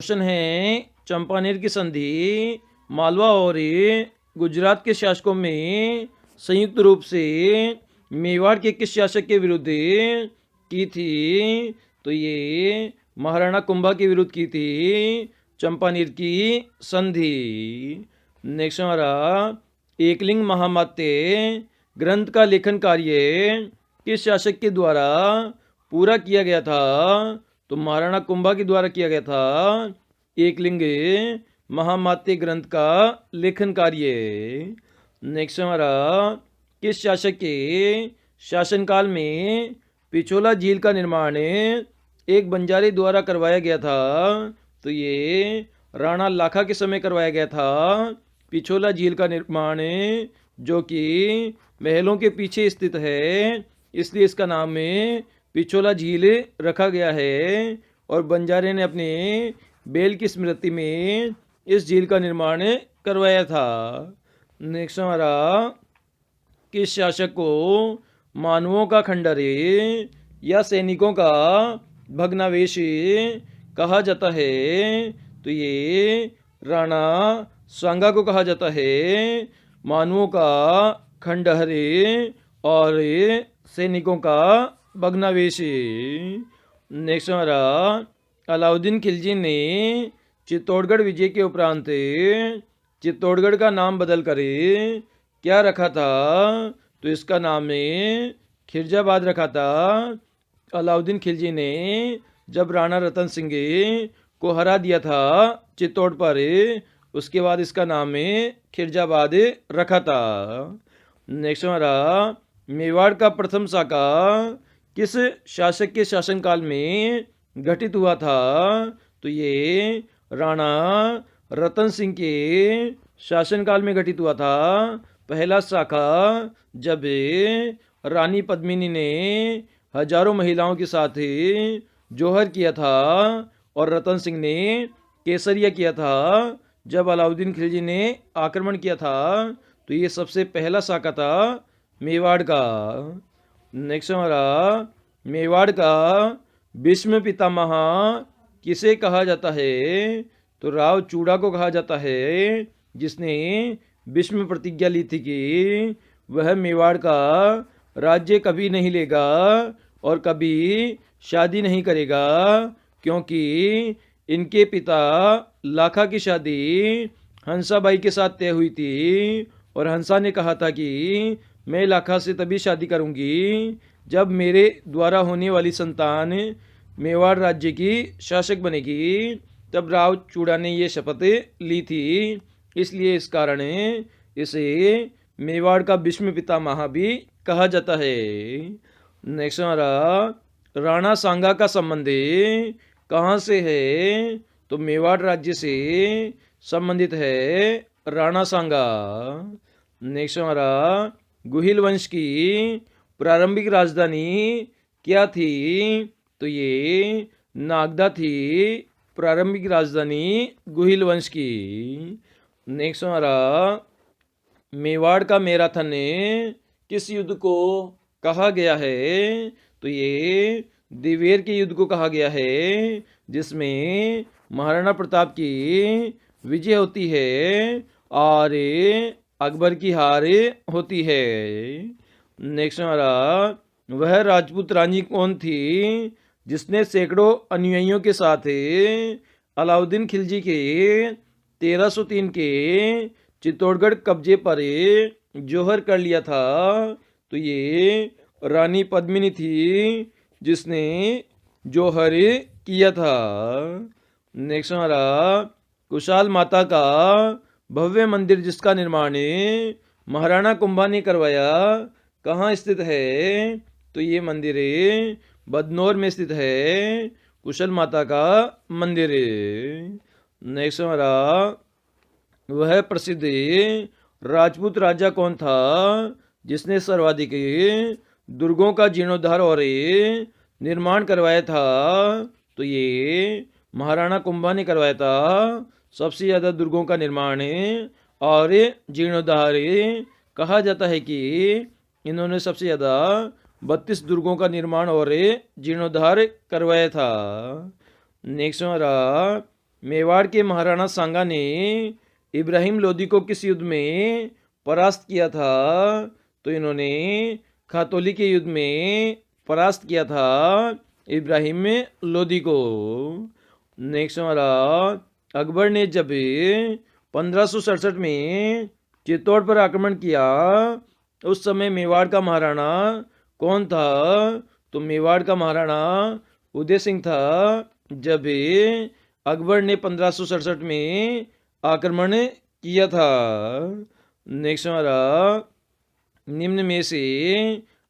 Question है चंपानेर की संधि मालवा और गुजरात के शासकों में संयुक्त रूप से मेवाड़ के किस शासक के विरुद्ध की थी? तो ये महाराणा कुंभा के विरुद्ध की थी चंपानेर की संधि। नेक्स्ट हमारा एकलिंग महामात्य ग्रंथ का लेखन कार्य किस शासक के द्वारा पूरा किया गया था? तो महाराणा कुंभा के द्वारा किया गया था एकलिंग महामात्य ग्रंथ का लेखन कार्य। नेक्स्ट हमारा किस शासक के शासनकाल में पिछोला झील का निर्माण एक बंजारे द्वारा करवाया गया था? तो ये राणा लाखा के समय करवाया गया था पिछोला झील का निर्माण, जो कि महलों के पीछे स्थित है, इसलिए इसका नाम पिछोला झील रखा गया है। और बंजारे ने अपने बेल की स्मृति में इस झील का निर्माण करवाया था। नेक्स्ट हमारा किस शासक को मानवों का खंडहर या सैनिकों का भग्नावशेष कहा जाता है? तो ये राणा सांगा को कहा जाता है मानवों का खंडहर और सैनिकों का भग्नावशेष। नेक्स्ट हमारा अलाउद्दीन खिलजी ने चित्तौड़गढ़ विजय के उपरांत चित्तौड़गढ़ का नाम बदल कर क्या रखा था? तो इसका नाम खिरजाबाद रखा था। अलाउद्दीन खिलजी ने जब राणा रतन सिंह को हरा दिया था चित्तौड़ पर, उसके बाद इसका नाम खिरजाबाद रखा था। नेक्स्ट हमारा मेवाड़ का प्रथम शाखा किस शासक के शासनकाल में गठित हुआ था? तो ये राणा रतन सिंह के शासनकाल में गठित हुआ था पहला शाखा, जब रानी पद्मिनी ने हजारों महिलाओं के साथ जौहर किया था और रतन सिंह ने केसरिया किया था जब अलाउद्दीन खिलजी ने आक्रमण किया था। तो ये सबसे पहला शाखा था मेवाड़ का। नेक्स्ट हमारा मेवाड़ का भीष्म पितामह किसे कहा जाता है? तो राव चूड़ा को कहा जाता है, जिसने भीष्म प्रतिज्ञा ली थी कि वह मेवाड़ का राज्य कभी नहीं लेगा और कभी शादी नहीं करेगा, क्योंकि इनके पिता लाखा की शादी हंसाबाई के साथ तय हुई थी और हंसा ने कहा था कि मैं लाखा से तभी शादी करूंगी जब मेरे द्वारा होने वाली संतान मेवाड़ राज्य की शासक बनेगी। तब राव चूड़ा ने ये शपथ ली थी, इसलिए इस कारण इसे मेवाड़ का भीष्म पितामह भी कहा जाता है। नेक्स्ट हमारा राणा सांगा का संबंध कहाँ से है? तो मेवाड़ राज्य से संबंधित है राणा सांगा। नेक्स्ट हमारा गुहिल वंश की प्रारंभिक राजधानी क्या थी? तो ये नागदा थी प्रारंभिक राजधानी गुहिल वंश की। नेक्स्ट हमारा मेवाड़ का मैराथन किस युद्ध को कहा गया है? तो ये दिवेर के युद्ध को कहा गया है, जिसमें महाराणा प्रताप की विजय होती है और अकबर की हार होती है। नेक्स्ट हमारा वह राजपूत रानी कौन थी जिसने सैकड़ों अनुयायियों के साथ अलाउद्दीन खिलजी के 1303 के चित्तौड़गढ़ कब्जे पर जौहर कर लिया था? तो ये रानी पद्मिनी थी जिसने जौहर किया था। नेक्स्ट हमारा कुशाल माता का भव्य मंदिर जिसका निर्माण महाराणा कुंभा ने करवाया कहाँ स्थित है? तो ये मंदिर बदनौर में स्थित है, कुशल माता का मंदिर। नेक्स्ट हमारा वह प्रसिद्ध राजपूत राजा कौन था जिसने सर्वाधिक दुर्गों का जीर्णोद्धार और निर्माण करवाया था? तो ये महाराणा कुंभा ने करवाया था सबसे ज़्यादा दुर्गों का निर्माण और जीर्णोद्धार। कहा जाता है कि इन्होंने सबसे ज़्यादा 32 दुर्गों का निर्माण और जीर्णोद्धार करवाया था। नेक्स्ट हमारा मेवाड़ के महाराणा सांगा ने इब्राहिम लोदी को किस युद्ध में परास्त किया था? तो इन्होंने खातौली के युद्ध में परास्त किया था इब्राहिम लोदी को। नेक्स्ट हमारा, अकबर ने जब 1567 में चित्तौड़ पर आक्रमण किया उस समय मेवाड़ का महाराणा कौन था? तो मेवाड़ का महाराणा उदय सिंह था जब अकबर ने 1567 में आक्रमण किया था। नेक्स्ट हमारा, निम्न में से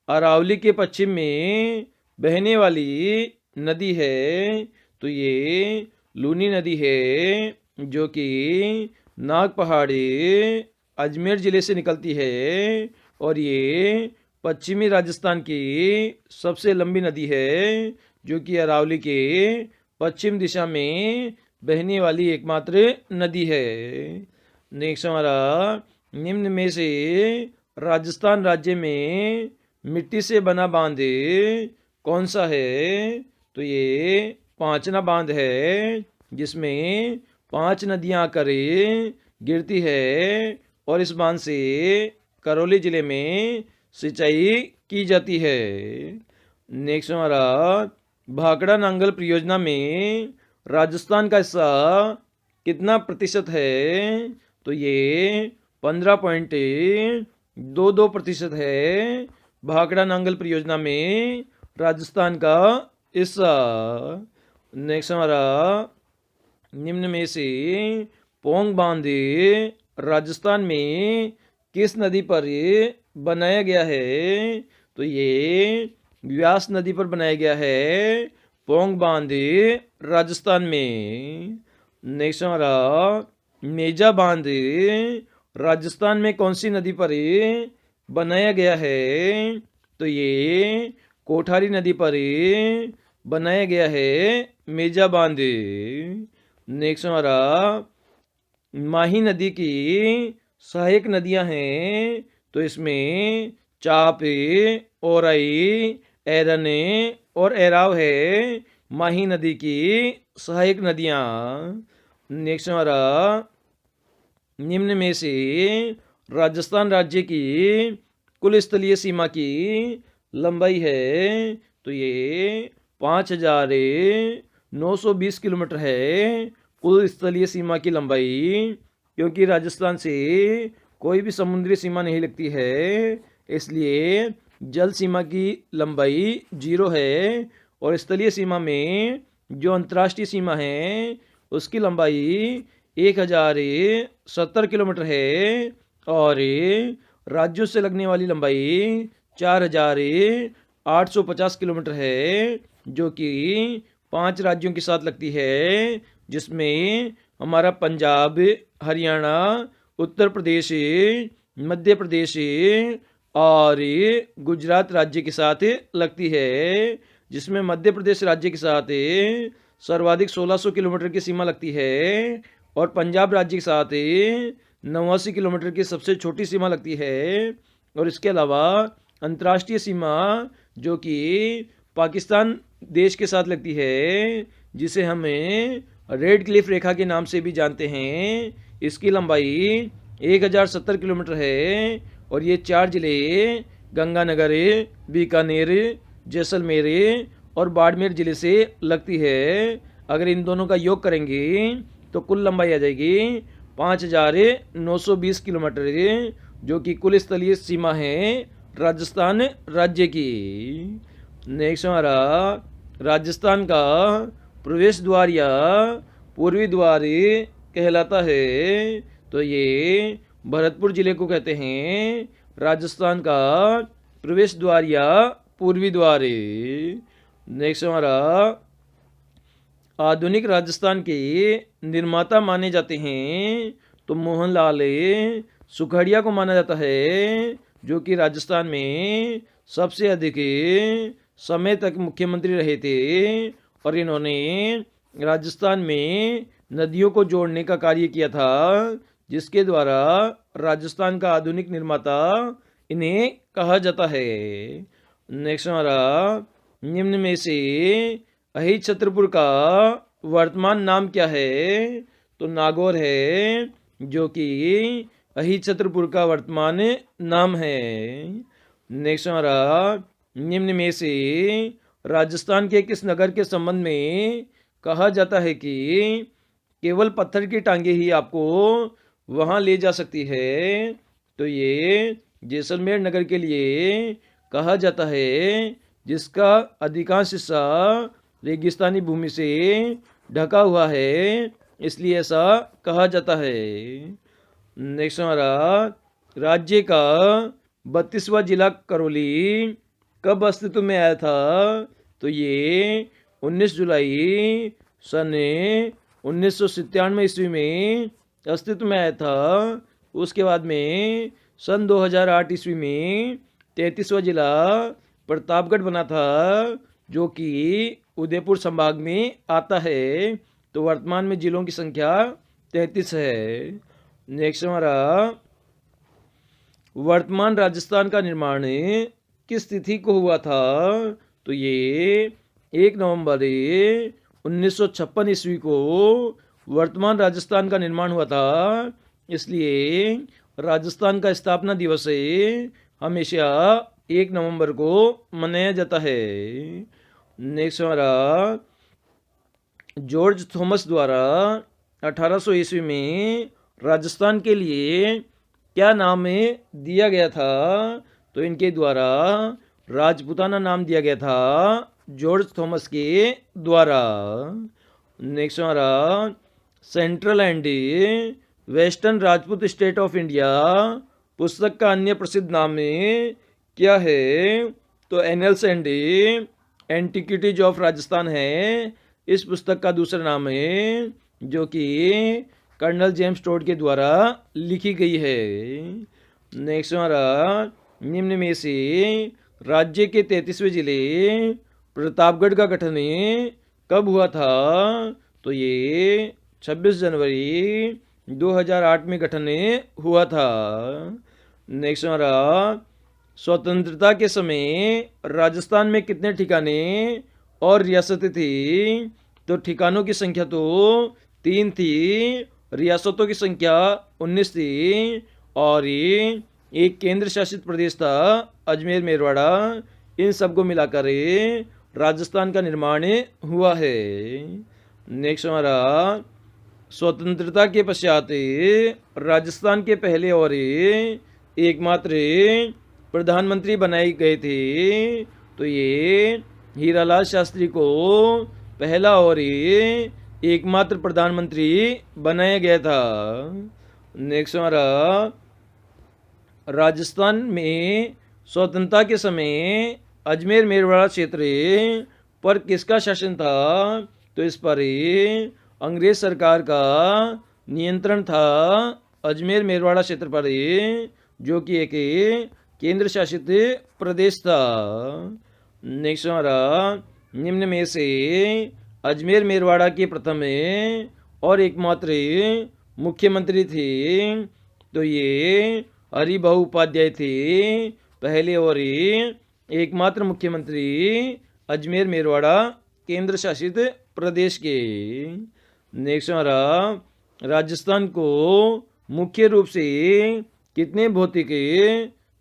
अरावली के पश्चिम में बहने वाली नदी है? तो ये लूनी नदी है जो कि नाग पहाड़ी अजमेर ज़िले से निकलती है और ये पश्चिमी राजस्थान की सबसे लंबी नदी है जो कि अरावली के पश्चिम दिशा में बहने वाली एकमात्र नदी है। नेक्स्ट हमारा, निम्न में से राजस्थान राज्य में मिट्टी से बना बांध कौन सा है? तो ये पांचना बांध है जिसमें 5 नदियां आकर गिरती है और इस बांध से करौली जिले में सिंचाई की जाती है। नेक्स्ट हमारा, भाखड़ा नांगल परियोजना में राजस्थान का हिस्सा कितना प्रतिशत है? तो ये 15.22% है भाखड़ा नांगल परियोजना में राजस्थान का हिस्सा। नेक्स्ट हमारा, निम्न में से पोंग बांध राजस्थान में किस नदी पर बनाया गया है? तो ये व्यास नदी पर बनाया गया है पोंग बांध राजस्थान में। नेक्स्ट हमारा, मेजा बांध राजस्थान में कौन सी नदी पर बनाया गया है? तो ये कोठारी नदी पर बनाया गया है मेजा बांध। नेक्स्ट हमारा, माही नदी की सहायक नदियां हैं तो इसमें चाप, ओराई, एरन और एराव है माही नदी की सहायक नदियां। नेक्स्ट हमारा, निम्न में से राजस्थान राज्य की कुल स्थलीय सीमा की लंबाई है? तो ये 5,920 किलोमीटर है कुल स्थलीय सीमा की लंबाई, क्योंकि राजस्थान से कोई भी समुद्री सीमा नहीं लगती है इसलिए जल सीमा की लंबाई 0 है और स्थलीय सीमा में जो अंतर्राष्ट्रीय सीमा है उसकी लंबाई 1,070 किलोमीटर है और राज्यों से लगने वाली लंबाई 4,850 किलोमीटर है जो कि 5 राज्यों के साथ लगती है जिसमें हमारा पंजाब, हरियाणा, उत्तर प्रदेश, मध्य प्रदेश और गुजरात राज्य के साथ लगती है, जिसमें मध्य प्रदेश राज्य के साथ सर्वाधिक 1600 किलोमीटर की सीमा लगती है और पंजाब राज्य के साथ 89 किलोमीटर की सबसे छोटी सीमा लगती है। और इसके अलावा अंतर्राष्ट्रीय सीमा जो कि पाकिस्तान देश के साथ लगती है जिसे हमें रेड क्लिफ रेखा के नाम से भी जानते हैं, इसकी लंबाई 1,070 किलोमीटर है और ये 4 जिले गंगानगर, बीकानेर, जैसलमेर और बाड़मेर जिले से लगती है। अगर इन दोनों का योग करेंगे तो कुल लंबाई आ जाएगी 5,920 किलोमीटर जो कि कुल स्थलीय सीमा है राजस्थान राज्य की। नेक्स्ट हमारा, राजस्थान का प्रवेश द्वार या पूर्वी द्वार कहलाता है? तो ये भरतपुर जिले को कहते हैं राजस्थान का प्रवेश द्वार या पूर्वी द्वार। नेक्स्ट हमारा, आधुनिक राजस्थान के निर्माता माने जाते हैं तो मोहनलाल सुखड़िया को माना जाता है जो कि राजस्थान में सबसे अधिक समय तक मुख्यमंत्री रहे थे और इन्होंने राजस्थान में नदियों को जोड़ने का कार्य किया था जिसके द्वारा राजस्थान का आधुनिक निर्माता इन्हें कहा जाता है। नेक्स्ट हमारा, निम्न में से अहिर छतरपुर का वर्तमान नाम क्या है? तो नागौर है, जो कि अहिछत्रपुर का वर्तमान नाम है। नेक्स्ट हमारा, निम्न में से राजस्थान के किस नगर के संबंध में कहा जाता है कि केवल पत्थर की टांगे ही आपको वहां ले जा सकती है? तो ये जैसलमेर नगर के लिए कहा जाता है, जिसका अधिकांश हिस्सा रेगिस्तानी भूमि से ढका हुआ है, इसलिए ऐसा कहा जाता है। नेक्स्ट हमारा, राज्य का 32वां जिला करौली कब अस्तित्व में आया था? तो ये 19 जुलाई सन 1997 ईस्वी में अस्तित्व में आया था। उसके बाद में सन 2008 ईस्वी में 33वां जिला प्रतापगढ़ बना था, जो कि उदयपुर संभाग में आता है। तो वर्तमान में जिलों की संख्या 33 है। नेक्स्ट हमारा, वर्तमान राजस्थान का निर्माण किस तिथि को हुआ था? तो ये 1 नवंबर 1956 ईस्वी को वर्तमान राजस्थान का निर्माण हुआ था। इसलिए राजस्थान का स्थापना दिवस हमेशा 1 नवंबर को मनाया जाता है। नेक्स्ट हमारा, जॉर्ज थॉमस द्वारा 1800 ईस्वी में राजस्थान के लिए क्या नाम दिया गया था? तो इनके द्वारा राजपूताना नाम दिया गया था, जॉर्ज थॉमस के द्वारा। नेक्स्ट हमारा, central and western Rajput state of India पुस्तक का अन्य प्रसिद्ध नाम क्या है? तो annuls and antiquities of Rajasthan है इस पुस्तक का दूसरा नाम है, जो कि कर्नल जेम्स टोड के द्वारा लिखी गई है। नेक्स्ट हमारा, निम्न में से राज्य के 33वें जिले प्रतापगढ़ का गठन कब हुआ था? तो ये 26 जनवरी 2008 में गठन हुआ था। नेक्स्ट हमारा, स्वतंत्रता के समय राजस्थान में कितने ठिकाने और रियासतें थी? तो ठिकानों की संख्या तो 3 थी, रियासतों की संख्या 19 थी, और एक केंद्र शासित प्रदेश था अजमेर मेरवाड़ा। इन सबको मिलाकर राजस्थान का निर्माण हुआ है। नेक्स्ट हमारा, स्वतंत्रता के पश्चात राजस्थान के पहले और एकमात्र प्रधानमंत्री बनाए गए थे। तो ये हीरालाल शास्त्री को पहला और एकमात्र प्रधानमंत्री बनाया गया था। नेक्स्ट हमारा, राजस्थान में स्वतंत्रता के समय अजमेर मेरवाड़ा क्षेत्र पर किसका शासन था? तो इस पर अंग्रेज सरकार का नियंत्रण था अजमेर मेरवाड़ा क्षेत्र पर, जो कि एक केंद्र शासित प्रदेश था। नेक्स्ट हमारा, निम्न में से अजमेर मेरवाड़ा के प्रथम और एकमात्र मुख्यमंत्री थे? तो ये हरिभाऊ उपाध्याय थे, पहले और एकमात्र मुख्यमंत्री अजमेर मेरवाड़ा केंद्र शासित प्रदेश के। नेक्स्ट हमारा, राजस्थान को मुख्य रूप से कितने भौतिक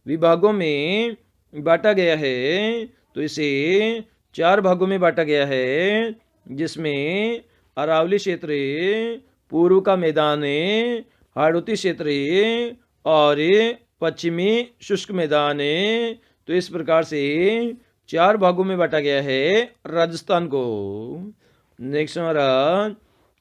विभागों में बांटा गया है? तो इसे 4 भागों में बांटा गया है, जिसमें अरावली क्षेत्र, पूर्व का मैदान, हाड़ौती क्षेत्र और पश्चिमी शुष्क मैदान। तो इस प्रकार से 4 भागों में बांटा गया है राजस्थान को। नेक्स्ट हमारा,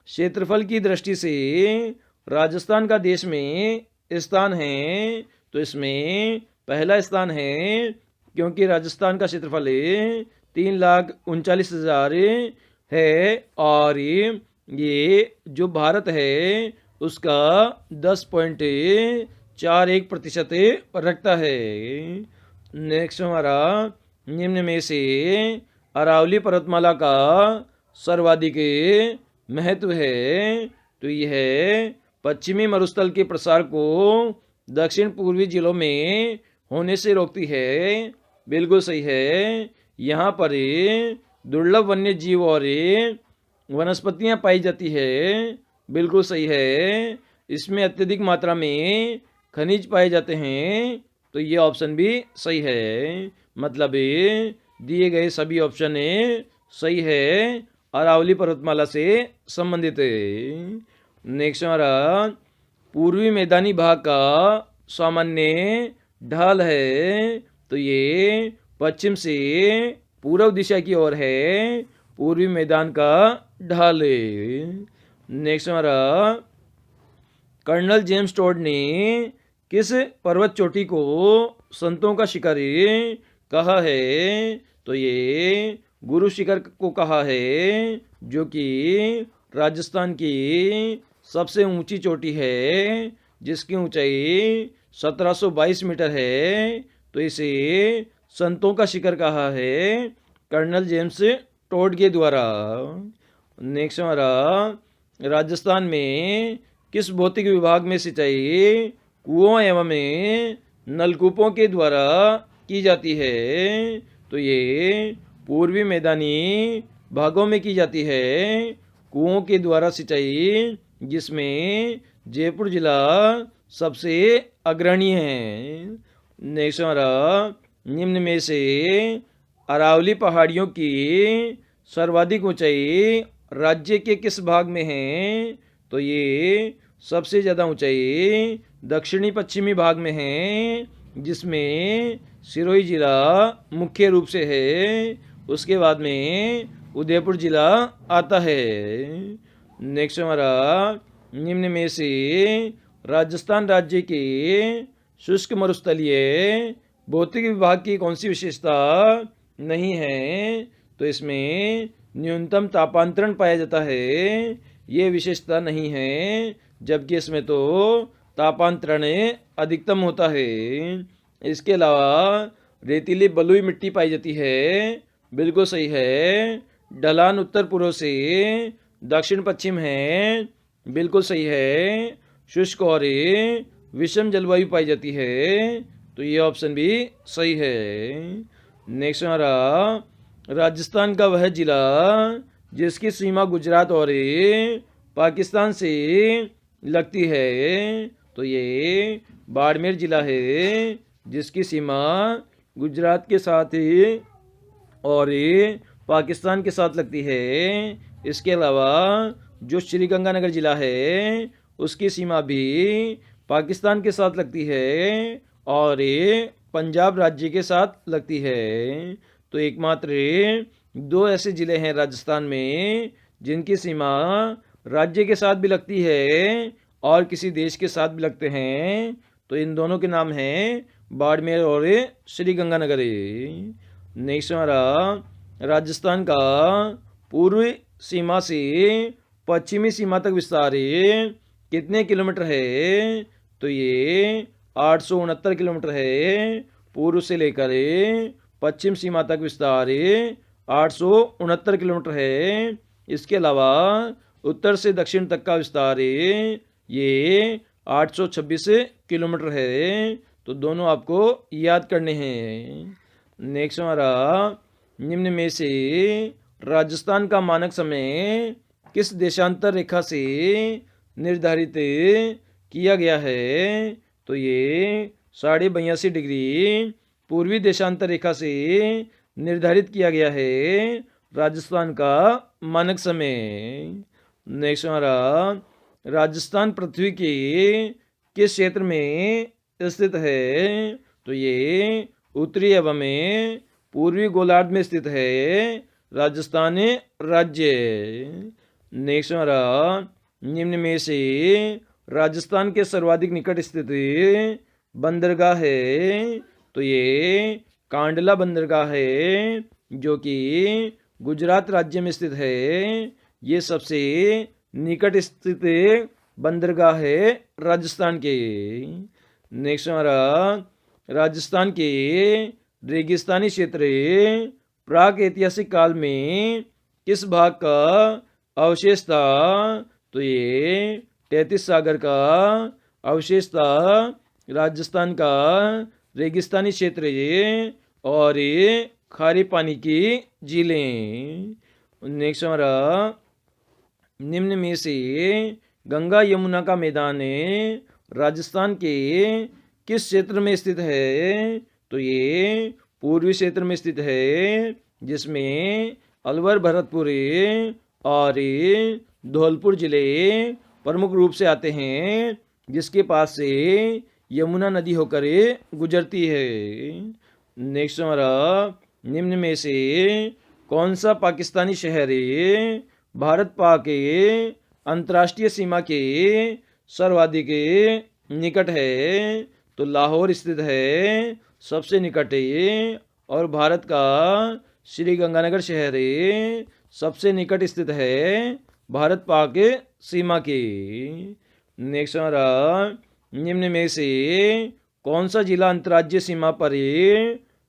क्षेत्रफल की दृष्टि से राजस्थान का देश में स्थान है? तो इसमें पहला स्थान है, क्योंकि राजस्थान का क्षेत्रफल 3,39,000 है, और ये जो भारत है उसका 10.41% रखता है। नेक्स्ट हमारा, निम्न में से अरावली पर्वतमाला का सर्वाधिक महत्व है? तो यह पश्चिमी मरुस्थल के प्रसार को दक्षिण पूर्वी जिलों में होने से रोकती है। बिल्कुल सही है। यहाँ पर दुर्लभ वन्य जीव और वनस्पतियां पाई जाती है। बिल्कुल सही है। इसमें अत्यधिक मात्रा में खनिज पाए जाते हैं। तो ये ऑप्शन भी सही है। मतलब ये दिए गए सभी ऑप्शन सही है। अरावली पर्वतमाला से संबंधित है। नेक्स्ट हमारा पूर्वी मैदानी भाग का सामान्य ढाल है। तो ये पश्चिम से पूर्व दिशा की ओर है। पूर्वी मैदान का ढाल है। नेक्स्ट हमारा कर्नल जेम्स टोड ने किस पर्वत चोटी को संतों का शिखर कहा है? तो ये गुरु शिखर को कहा है, जो कि राजस्थान की सबसे ऊंची चोटी है, जिसकी ऊंचाई 1722 मीटर है। तो इसे संतों का शिखर कहा है कर्नल जेम्स टोड के द्वारा। नेक्स्ट हमारा राजस्थान में किस भौतिक विभाग में सिंचाई कुओं एवं नलकूपों के द्वारा की जाती है? तो ये पूर्वी मैदानी भागों में की जाती है, कुओं के द्वारा सिंचाई, जिसमें जयपुर जिला सबसे अग्रणी है। नेक्स्ट हमारा निम्न में से अरावली पहाड़ियों की सर्वाधिक ऊंचाई राज्य के किस भाग में है? तो ये सबसे ज़्यादा ऊंचाई दक्षिणी पश्चिमी भाग में है, जिसमें सिरोही जिला मुख्य रूप से है। उसके बाद में उदयपुर जिला आता है। नेक्स्ट हमारा निम्न में से राजस्थान राज्य के शुष्क मरुस्थलीय भौतिक विभाग की कौन सी विशेषता नहीं है? तो इसमें न्यूनतम तापांतरण पाया जाता है, ये विशेषता नहीं है, जबकि इसमें तो तापांतरण अधिकतम होता है। इसके अलावा रेतीली बलुई मिट्टी पाई जाती है। बिल्कुल सही है। ढलान उत्तर पूर्व से दक्षिण पश्चिम है। बिल्कुल सही है। शुष्क और विषम जलवायु पाई जाती है। तो ये ऑप्शन भी सही है। नेक्स्ट हमारा राजस्थान का वह जिला जिसकी सीमा गुजरात और पाकिस्तान से लगती है। तो ये बाड़मेर जिला है, जिसकी सीमा गुजरात के साथ और पाकिस्तान के साथ लगती है। इसके अलावा जो श्रीगंगानगर जिला है, उसकी सीमा भी पाकिस्तान के साथ लगती है और पंजाब राज्य के साथ लगती है। तो एकमात्र दो ऐसे ज़िले हैं राजस्थान में जिनकी सीमा राज्य के साथ भी लगती है और किसी देश के साथ भी लगते हैं। तो इन दोनों के नाम हैं बाड़मेर और श्रीगंगानगर। नेक्स्ट हमारा राजस्थान का पूर्व सीमा से पश्चिमी सीमा तक विस्तार कितने किलोमीटर है? तो ये 869 किलोमीटर है। पूर्व से लेकर पश्चिम सीमा तक विस्तार 869 किलोमीटर है। इसके अलावा उत्तर से दक्षिण तक का विस्तार ये 826 किलोमीटर है। तो दोनों आपको याद करने हैं। नेक्स्ट हमारा निम्न में से राजस्थान का मानक समय किस देशांतर रेखा से निर्धारित किया गया है? तो ये 82.5 डिग्री पूर्वी देशांतर रेखा से निर्धारित किया गया है राजस्थान का मानक समय। नेक्स्ट हमारा राजस्थान पृथ्वी के किस क्षेत्र में स्थित है? तो ये उत्तरी एवं पूर्वी गोलार्ध में स्थित है राजस्थान राज्य। नेक्स्ट हमारा निम्न में से राजस्थान के सर्वाधिक निकट स्थित बंदरगाह है। तो ये कांडला बंदरगाह है, जो कि गुजरात राज्य में स्थित है। ये सबसे निकट स्थित बंदरगाह है राजस्थान के। नेक्स्ट हमारा राजस्थान के रेगिस्तानी क्षेत्र प्राक ऐतिहासिक काल में किस भाग का अवशेष था? तो ये 33 सागर का अवशेष था। राजस्थान का रेगिस्तानी क्षेत्र और खारे पानी की झीलें। नेक्स्ट हमारा निम्न में से गंगा यमुना का मैदान राजस्थान के किस क्षेत्र में स्थित है? तो ये पूर्वी क्षेत्र में स्थित है, जिसमें अलवर, भरतपुर और धौलपुर जिले प्रमुख रूप से आते हैं, जिसके पास से यमुना नदी होकर गुजरती है। नेक्स्ट हमारा, निम्न में से कौन सा पाकिस्तानी शहर भारत पाक के अंतर्राष्ट्रीय सीमा के सर्वाधिक निकट है? तो लाहौर स्थित है सबसे निकट और भारत का श्री गंगानगर शहर सबसे निकट स्थित है भारत पाक सीमा के। नेक्स्ट हमारा, निम्न में से कौन सा जिला अंतर्राज्यीय सीमा पर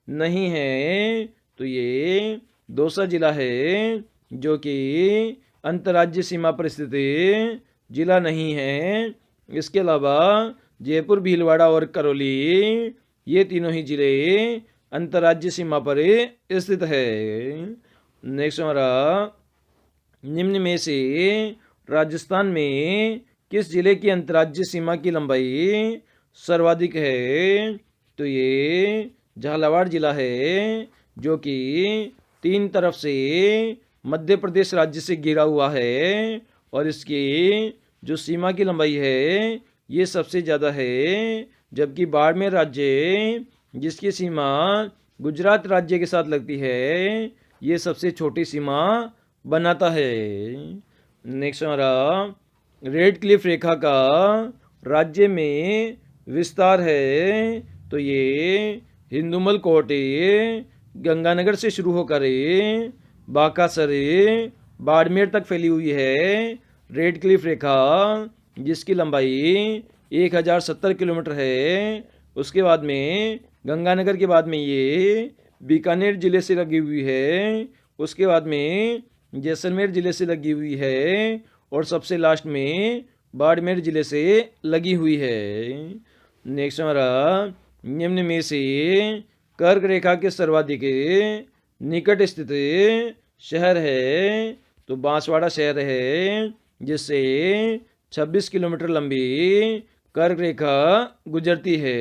नहीं है? तो ये दौसा जिला है, जो कि अंतर्राज्यीय सीमा पर स्थित जिला नहीं है। इसके अलावा जयपुर, भीलवाड़ा और करौली, ये तीनों ही जिले अंतर्राज्यीय सीमा पर स्थित है। नेक्स्ट हमारा, निम्न में से राजस्थान में किस जिले की अंतर्राज्यीय सीमा की लंबाई सर्वाधिक है? तो ये झालावाड़ जिला है, जो कि 3 तरफ से मध्य प्रदेश राज्य से घिरा हुआ है, और इसकी जो सीमा की लंबाई है ये सबसे ज़्यादा है। जबकि बाड़मेर राज्य, जिसकी सीमा गुजरात राज्य के साथ लगती है, ये सबसे छोटी सीमा बनाता है। नेक्स्ट हमारा, रेड क्लिफ रेखा का राज्य में विस्तार है? तो ये हिंदुमल कोट गंगानगर से शुरू होकर बाकासर, बाड़मेर तक फैली हुई है रेड क्लिफ रेखा, जिसकी लंबाई 1070 किलोमीटर है। उसके बाद में गंगानगर के बाद में ये बीकानेर जिले से लगी हुई है, उसके बाद में जैसलमेर जिले से लगी हुई है, और सबसे लास्ट में बाड़मेर जिले से लगी हुई है। नेक्स्ट हमारा, निम्न में से कर्क रेखा के सर्वाधिक निकट स्थित शहर है? तो बांसवाड़ा शहर है, जिससे 26 किलोमीटर लंबी कर्क रेखा गुजरती है।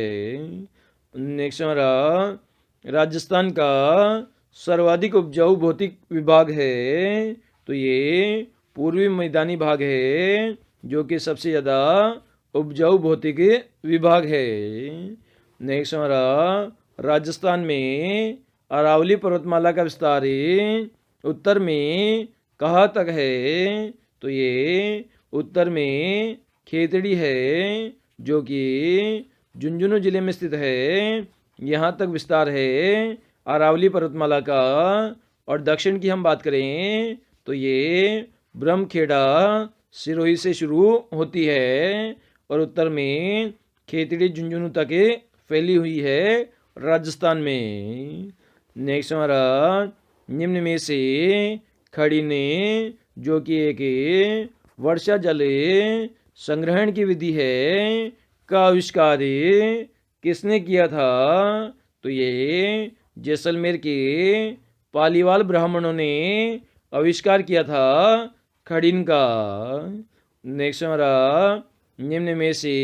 नेक्स्ट हमारा, राजस्थान का सर्वाधिक उपजाऊ भौतिक विभाग है? तो ये पूर्वी मैदानी भाग है, जो कि सबसे ज़्यादा उपजाऊ भौतिक विभाग है। नेक्स्ट हमारा, राजस्थान में अरावली पर्वतमाला का विस्तार उत्तर में कहाँ तक है? तो ये उत्तर में खेतड़ी है, जो कि झुंझुनू जिले में स्थित है, यहाँ तक विस्तार है अरावली पर्वतमाला का। और दक्षिण की हम बात करें तो ये ब्रह्मखेड़ा सिरोही से शुरू होती है, और उत्तर में खेतड़ी झुंझुनू तक फैली हुई है राजस्थान में। नेक्स्ट हमारा, निम्न में से खड़ी ने, जो कि एक वर्षा जल संग्रहण की विधि है, का आविष्कार किसने किया था? तो ये जैसलमेर के पालीवाल ब्राह्मणों ने आविष्कार किया था खड़ीन का। नेक्स्ट हमारा, निम्न में से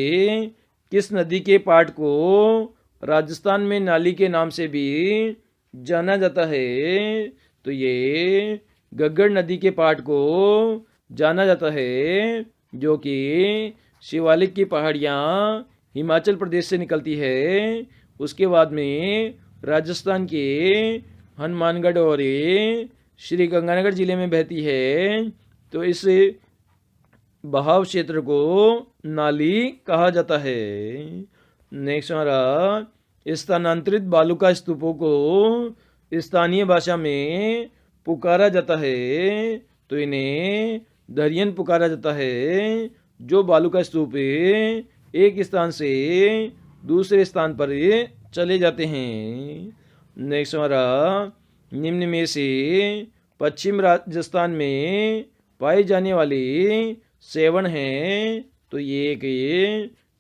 किस नदी के पाट को राजस्थान में नाली के नाम से भी जाना जाता है? तो ये गग्गड़ नदी के पाट को जाना जाता है, जो कि शिवालिक की पहाड़ियाँ हिमाचल प्रदेश से निकलती है। उसके बाद में राजस्थान के हनुमानगढ़ और श्री गंगानगर जिले में बहती है, तो इस बहाव क्षेत्र को नाली कहा जाता है। नेक्स्ट हमारा, स्थानांतरित बालू का स्तूपों को स्थानीय भाषा में पुकारा जाता है? तो इन्हें दरियन पुकारा जाता है, जो बालू का स्तूप एक स्थान से दूसरे स्थान पर चले जाते हैं। नेक्स्ट हमारा, निम्न में से पश्चिम राजस्थान में पाई जाने वाली सेवन है? तो ये एक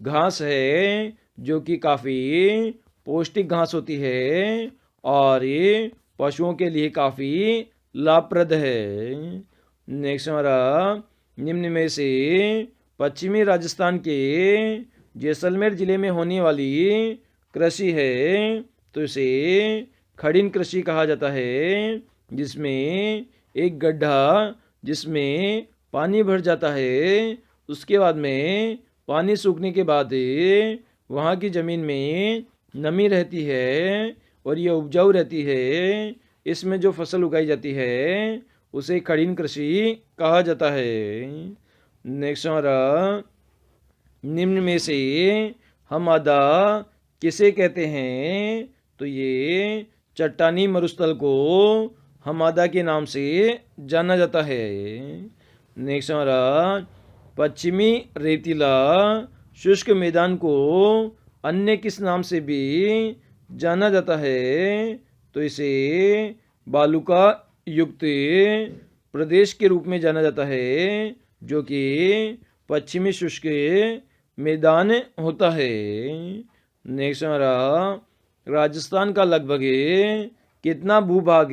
घास है, जो कि काफ़ी पौष्टिक घास होती है, और ये पशुओं के लिए काफ़ी लाभप्रद है। नेक्स्ट हमारा, निम्न में से पश्चिमी राजस्थान के जैसलमेर जिले में होने वाली कृषि है तो इसे खड़ीन कृषि कहा जाता है, जिसमें एक गड्ढा जिसमें पानी भर जाता है, उसके बाद में पानी सूखने के बाद वहाँ की ज़मीन में नमी रहती है और ये उपजाऊ रहती है। इसमें जो फसल उगाई जाती है उसे खड़ीन कृषि कहा जाता है। नेक्स्ट हमारा, निम्न में से हम आदा किसे कहते हैं? तो ये चट्टानी मरुस्थल को हमादा के नाम से जाना जाता है। नेक्स्ट हमारा, पश्चिमी रेतीला शुष्क मैदान को अन्य किस नाम से भी जाना जाता है? तो इसे बालुका युक्त प्रदेश के रूप में जाना जाता है, जो कि पश्चिमी शुष्क मैदान होता है। नेक्स्ट हमारा, राजस्थान का लगभग कितना भूभाग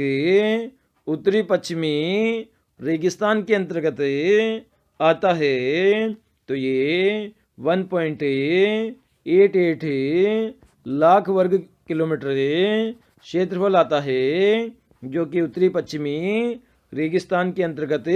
उत्तरी पश्चिमी रेगिस्तान के अंतर्गत आता है? तो ये 1.88 लाख वर्ग किलोमीटर क्षेत्रफल आता है, जो कि उत्तरी पश्चिमी रेगिस्तान के अंतर्गत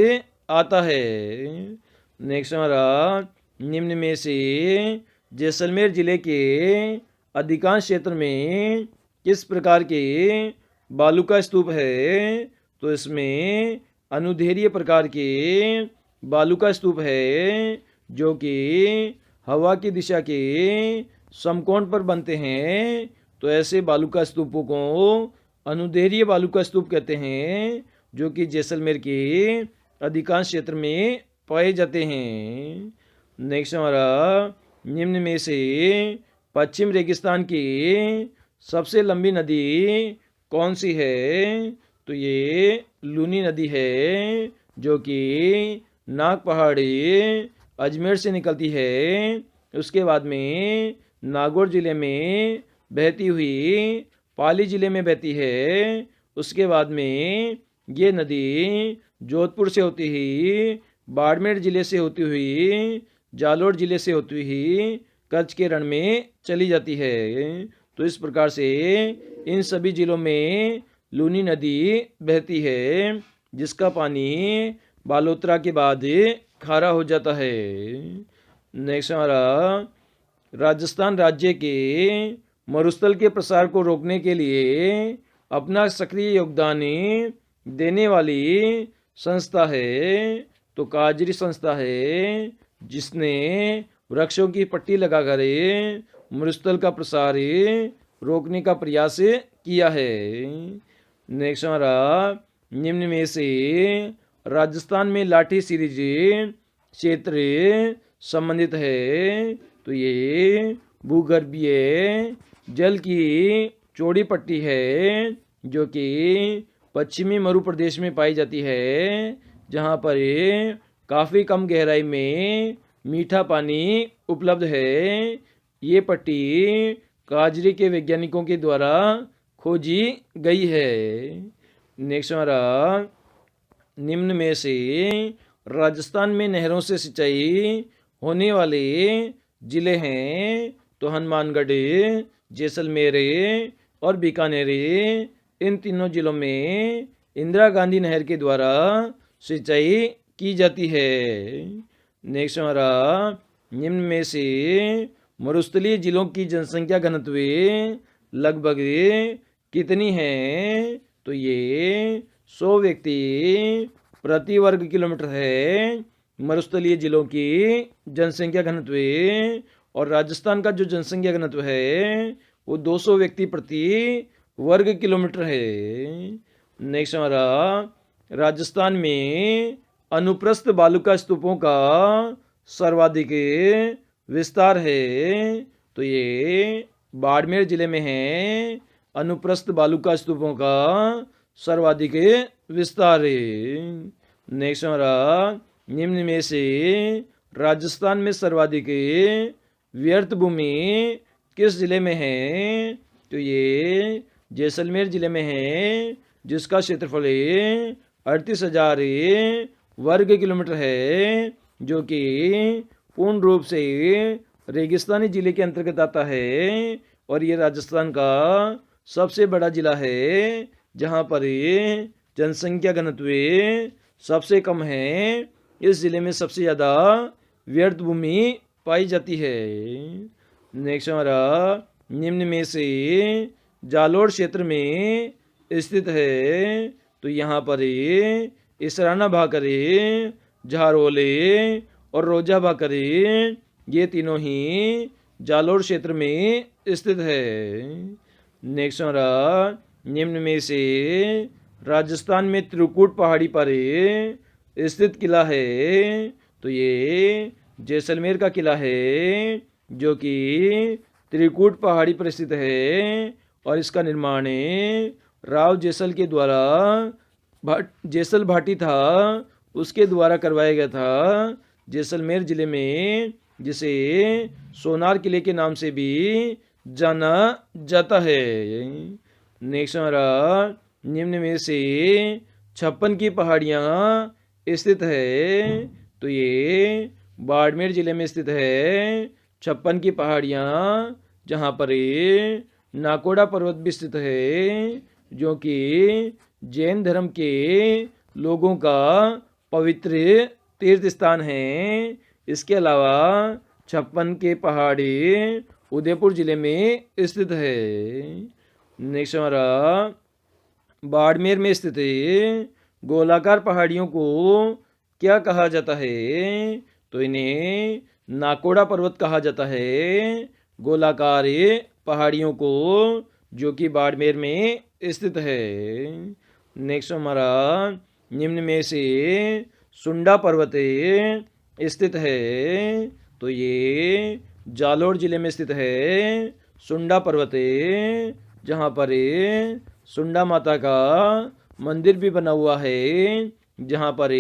आता है। नेक्स्ट हमारा, निम्न में से जैसलमेर जिले के अधिकांश क्षेत्र में किस प्रकार के बालू का स्तूप है? तो इसमें अनुदैर्घ्य प्रकार के बालू का स्तूप है, जो कि हवा की दिशा के समकोण पर बनते हैं। तो ऐसे बालू का स्तूपों को अनुदैर्घ्य बालू का स्तूप कहते हैं, जो कि जैसलमेर के अधिकांश क्षेत्र में पाए जाते हैं। नेक्स्ट हमारा, निम्न में से पश्चिम रेगिस्तान की सबसे लंबी नदी कौन सी है? तो ये लूनी नदी है, जो कि नाग पहाड़ी अजमेर से निकलती है। उसके बाद में नागौर जिले में बहती हुई पाली जिले में बहती है। उसके बाद में ये नदी जोधपुर से होती हुई बाड़मेर जिले से होती हुई जालोर जिले से होती हुई कच्छ के रण में चली जाती है। तो इस प्रकार से इन सभी जिलों में लूनी नदी बहती है, जिसका पानी बालोतरा के बाद खारा हो जाता है। नेक्स्ट हमारा, राजस्थान राज्य के मरुस्थल के प्रसार को रोकने के लिए अपना सक्रिय योगदान देने वाली संस्था है। तो काजरी संस्था है, जिसने वृक्षों की पट्टी लगाकर मरुस्थल का प्रसार रोकने का प्रयास किया है। नेक्स्ट हमारा, निम्न में से राजस्थान में लाठी सीरीज क्षेत्र संबंधित है। तो ये भूगर्भीय जल की चौड़ी पट्टी है, जो कि पश्चिमी मरु प्रदेश में पाई जाती है, जहाँ पर काफ़ी कम गहराई में मीठा पानी उपलब्ध है। ये पट्टी काजरी के वैज्ञानिकों के द्वारा खोजी गई है। नेक्स्ट हमारा, निम्न में से राजस्थान में नहरों से सिंचाई होने वाले जिले हैं। तो हनुमानगढ़, जैसलमेर और बीकानेर, इन तीनों जिलों में इंदिरा गांधी नहर के द्वारा सिंचाई की जाती है। नेक्स्ट हमारा, निम्न में से मरुस्थलीय जिलों की जनसंख्या घनत्व लगभग कितनी है? तो ये 100 व्यक्ति प्रति वर्ग किलोमीटर है मरुस्थलीय जिलों की जनसंख्या घनत्व। और राजस्थान का जो जनसंख्या घनत्व है वो 200 व्यक्ति प्रति वर्ग किलोमीटर है। नेक्स्ट हमारा, राजस्थान में अनुप्रस्थ बालुका स्तूपों का सर्वाधिक विस्तार है। तो ये बाड़मेर जिले में है अनुप्रस्थ बालुका स्तूपों का सर्वाधिक विस्तार है। नेक्स्ट हमारा, निम्न में से राजस्थान में सर्वाधिक व्यर्थ भूमि किस जिले में है? तो ये जैसलमेर जिले में है, जिसका क्षेत्रफल 38,000 वर्ग किलोमीटर है, जो कि पूर्ण रूप से रेगिस्तानी जिले के अंतर्गत आता है और ये राजस्थान का सबसे बड़ा जिला है, जहाँ पर जनसंख्या घनत्व सबसे कम है। इस जिले में सबसे ज़्यादा व्यर्थ भूमि पाई जाती है। नेक्स्ट हमारा निम्न में से जालोर क्षेत्र में स्थित है, तो यहाँ पर इसराना भाकरे, झारोले और रोजा भाकरे ये तीनों ही जालोर क्षेत्र में स्थित है। नेक्स्ट हमारा निम्न में से राजस्थान में त्रिकुट पहाड़ी पर स्थित किला है, तो ये जैसलमेर का किला है, जो कि त्रिकुट पहाड़ी पर स्थित है और इसका निर्माण राव जेसल के द्वारा जेसल भाटी था उसके द्वारा करवाया गया था, जैसलमेर जिले में, जिसे सोनार किले के नाम से भी जाना जाता है। नेक्स्ट हमारा निम्न में से 56 की पहाड़ियाँ स्थित है, तो ये बाड़मेर जिले में स्थित है 56 की पहाड़ियाँ, जहाँ पर नाकोड़ा पर्वत भी स्थित है, जो कि जैन धर्म के लोगों का पवित्र तीर्थ स्थान है। इसके अलावा 56 के पहाड़ी उदयपुर जिले में स्थित है। नेक्स्ट हमारा बाड़मेर में स्थित गोलाकार पहाड़ियों को क्या कहा जाता है, तो इन्हें नाकोड़ा पर्वत कहा जाता है, गोलाकार पहाड़ियों को, जो कि बाड़मेर में स्थित है। नेक्स्ट हमारा निम्न में से सुंडा पर्वत स्थित है, तो ये जालोर जिले में स्थित है सुंडा पर्वत, जहाँ पर सुंडा माता का मंदिर भी बना हुआ है, जहाँ पर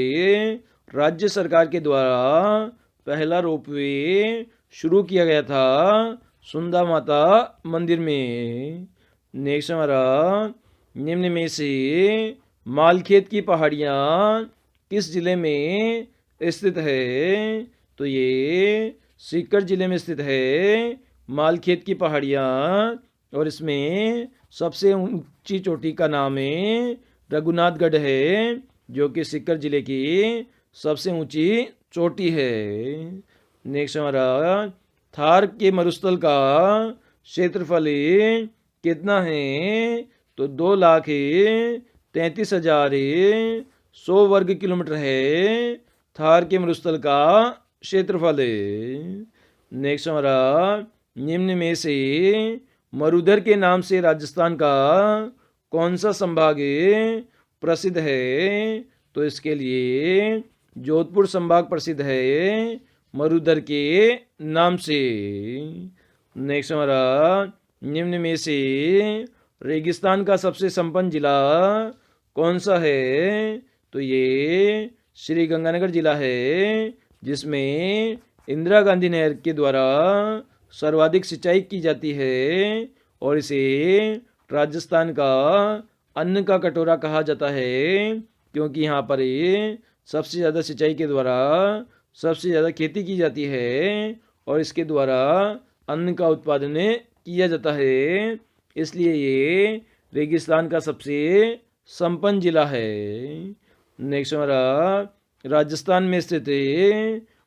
राज्य सरकार के द्वारा पहला रोपवे शुरू किया गया था सुंडा माता मंदिर में। नेक्स्ट हमारा निम्न में से मालखेत की पहाड़ियाँ किस जिले में स्थित है, तो ये सीकर जिले में स्थित है मालखेत की पहाड़ियाँ, और इसमें सबसे ऊंची चोटी का नाम है रघुनाथगढ़ है, जो कि सीकर जिले की सबसे ऊंची चोटी है। नेक्स्ट हमारा थार के मरुस्थल का क्षेत्रफल कितना है, तो 2,33,100 वर्ग किलोमीटर है थार के मरुस्थल का क्षेत्रफल है। नेक्स्ट हमारा निम्न में से मरुधर के नाम से राजस्थान का कौन सा संभाग प्रसिद्ध है, तो इसके लिए जोधपुर संभाग प्रसिद्ध है मरुधर के नाम से। नेक्स्ट हमारा निम्न में से रेगिस्तान का सबसे संपन्न जिला कौन सा है, तो ये श्री गंगानगर जिला है, जिसमें इंदिरा गांधी नहर के द्वारा सर्वाधिक सिंचाई की जाती है और इसे राजस्थान का अन्न का कटोरा कहा जाता है, क्योंकि यहाँ पर सबसे ज़्यादा सिंचाई के द्वारा सबसे ज़्यादा खेती की जाती है और इसके द्वारा अन्न का उत्पादन किया जाता है, इसलिए ये रेगिस्तान का सबसे संपन्न जिला है। नेक्स्ट हमारा राजस्थान में स्थित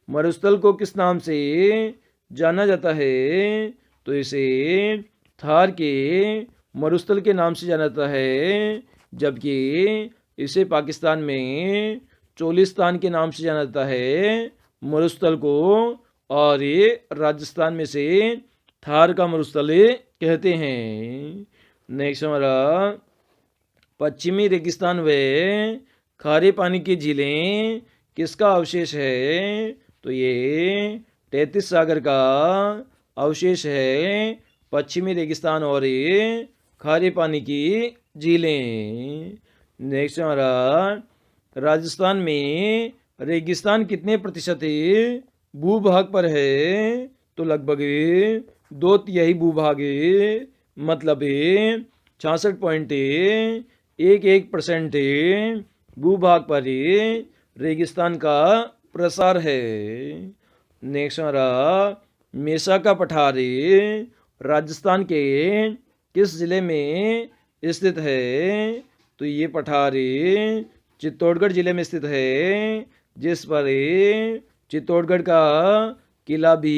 मरुस्थल को किस नाम से जाना जाता है, तो इसे थार के मरुस्थल के नाम से जाना जाता है, जबकि इसे पाकिस्तान में चोलिस्तान के नाम से जाना जाता है मरुस्थल को, और ये राजस्थान में से थार का मरुस्थल कहते हैं। नेक्स्ट हमारा पश्चिमी रेगिस्तान व खारे पानी की झीलें किसका अवशेष है, तो ये 33 सागर का अवशेष है पश्चिमी रेगिस्तान और ये खारे पानी की झीलें। नेक्स्ट हमारा राजस्थान में रेगिस्तान कितने प्रतिशत भूभाग पर है, तो लगभग 2/3 भूभाग मतलब 66.11% भूभाग पर रेगिस्तान का प्रसार है। नेक्स्ट हमारा मेसा का पठारी राजस्थान के किस जिले में स्थित है? तो ये पठारी चित्तौड़गढ़ जिले में स्थित है, जिस पर चित्तौड़गढ़ का किला भी